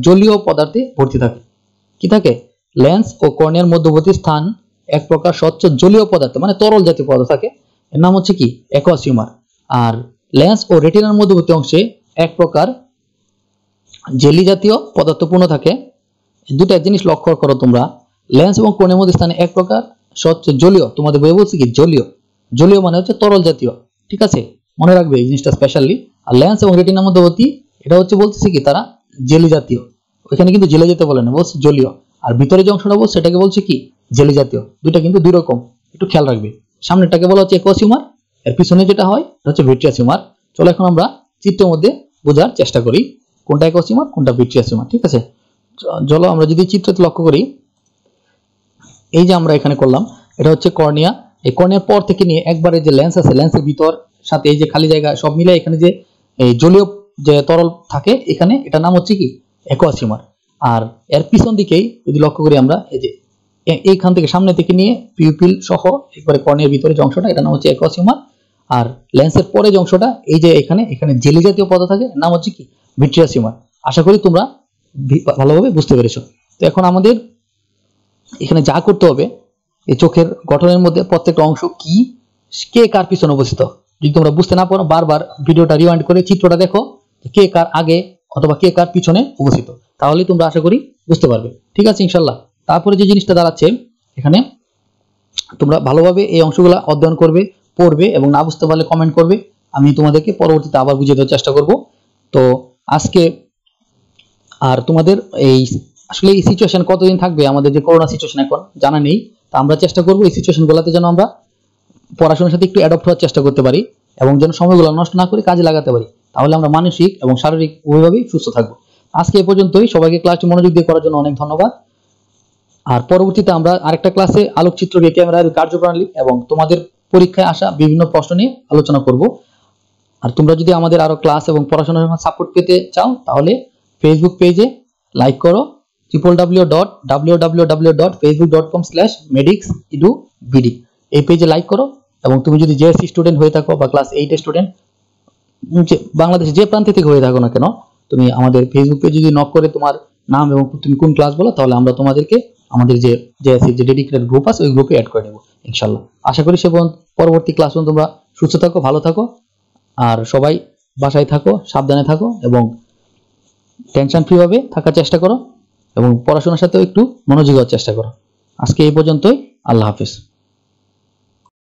জলীয় পদার্থে ভর্তি থাকে। কি থাকে? লেন্স ও কর্নিয়ার মধ্যবর্তী স্থান এক প্রকার স্বচ্ছ জলীয় পদার্থ, মানে তরল জাতীয় পদার্থ থাকে, এর নাম হচ্ছে কি? Aqueous humour. আর লেন্স ও রেটিনার মধ্যবর্তী অংশে এক প্রকার জেলি জাতীয় পদার্থ পূর্ণ থাকে। দুটা জিনিস লক্ষ্য করো তোমরা, লেন্স এবং কর্নিয়ার মধ্যে স্থানে এক প্রকার স্বচ্ছ জলীয়, তোমাদের বইয়ে বলছে কি? জলীয় মানে হচ্ছে তরল জাতীয়। ঠিক আছে, মনে রাখবে এই জিনিসটা স্পেশালি। আর লেন্স এবং রেটিনার মধ্যবর্তী এটা হচ্ছে বলতেছে কি? তারা জেলি জাতীয়। ওইখানে কিন্তু জেলি জাতীয় বলে না, বলছে জলীয়। আর ভিতরে যে অংশটা বলছে সেটাকে বলছে কি? জেলি জাতীয়। দুইটা কিন্তু দুই রকম, একটু খেয়াল রাখবে। সামনেরটাকে বলা হচ্ছে অ্যাকুয়াস হিউমার, এর পিছনে যেটা হয় এটা হচ্ছে ভিট্রিয়াস হিউমার। চলো এখন আমরা চিত্রের মধ্যে বোঝার চেষ্টা করি কোনটা অ্যাকুয়াস হিউমার, কোনটা ভিট্রিয়াস হিউমার। ঠিক আছে, চলো আমরা যদি চিত্রতে লক্ষ্য করি, এই যে আমরা এখানে করলাম, এটা হচ্ছে কর্নিয়া। এই কর্নিয়ার পর থেকে নিয়ে একবারে যে লেন্স আছে, লেন্সের ভিতর সাথে এই যে খালি জায়গা সব মিলে এখানে যে এই জলীয় যে তরল থাকে, এখানে এটা নাম হচ্ছে কি? Aqueous humour. আর এর পিছন দিকেই যদি লক্ষ্য করি আমরা, এই যে এইখান থেকে সামনে থেকে নিয়ে পিউপিল সহ একবারে কর্নিয়ার ভিতরে যে অংশটা, এটা নাম হচ্ছে অ্যাকুয়াস হিউমার। আর লেন্সের পরে যে অংশটা, এই যে এখানে জেলি জাতীয় পদার্থ থাকে, নাম হচ্ছে কি? Vitreous humour. আশা করি তোমরা ভালোভাবে বুঝতে পেরেছো। তো এখন আমাদের এখানে যা করতে হবে, এই চোখের গঠনের মধ্যে প্রত্যেকটা অংশ কি, কে কার পিছনে অবস্থিত, যদি তোমরা বুঝতে না পারো বারবার ভিডিওটা রিওয়াইন্ড করে চিত্রটা দেখো, কে কার আগে অথবা কে কার পিছনে অবস্থিত, তাহলে তোমরা আশা করি বুঝতে পারবে। ঠিক আছে, ইনশাল্লাহ। তারপরে যে জিনিসটা দাঁড়াচ্ছে, এখানে তোমরা ভালোভাবে এই অংশগুলো অধ্যয়ন করবে, পড়বে, এবং না বুঝতে পারলে কমেন্ট করবে, আমি তোমাদেরকে পরবর্তীতে আবার বুঝিয়ে দেওয়ার চেষ্টা করব। তো আজকে আর তোমাদের এই আসলে এই সিচুয়েশন কতদিন থাকবে, আমাদের যে করোনা সিচুয়েশন এখন জানা নেই। তা আমরা চেষ্টা করবো এই সিচুয়েশনগুলোতে যেন আমরা পড়াশোনার সাথে একটু অ্যাডপ্ট হওয়ার চেষ্টা করতে পারি এবং যেন সময়গুলো নষ্ট না করে কাজে লাগাতে পারি, তাহলে আমরা মানসিক এবং শারীরিক উভয়ভাবেই সুস্থ থাকবো। আজকে এ পর্যন্তই। সবাইকে ক্লাসটি মনোযোগ দিয়ে করার জন্য অনেক ধন্যবাদ। আর পরবর্তীতে আমরা আরেকটা ক্লাসে আলোকচিত্র দিয়ে ক্যামেরার কার্যপ্রণালী এবং তোমাদের পরীক্ষায় আসা বিভিন্ন প্রশ্ন নিয়ে আলোচনা করব। আর তোমরা যদি আমাদের আরো ক্লাস এবং পড়াশোনার সাপোর্ট পেতে চাও, তাহলে ফেসবুক পেজে লাইক করো www.facebook.com/medixedubd, এই পেজে লাইক করো। এবং তুমি যদি জেএসসি স্টুডেন্ট হয়ে থাকো বা ক্লাস 8 স্টুডেন্ট, বাংলাদেশে যে প্রান্তে থেকে হয়ে থাকো না কেন, তুমি আমাদের ফেসবুক পেজে যদি নক করে তোমার নাম এবং তুমি কোন ক্লাস বলো, তাহলে আমরা তোমাদেরকে আমাদের যে জেএসসি যে ডেডিকেটেড গ্রুপ আছে ওই গ্রুপে অ্যাড করে নেব ইনশাল্লাহ। আশা করি সে পরবর্তী ক্লাস তোমরা সুস্থ থাকো, ভালো থাকো, আর সবাই বাসায় থাকো, সাবধানে থাকো এবং টেনশন ফ্রি ভাবে থাকার চেষ্টা করো এবং পড়াশোনার সাথেও একটু মনোযোগী হওয়ার চেষ্টা করো। আজকে এই পর্যন্তই। আল্লাহ হাফেজ।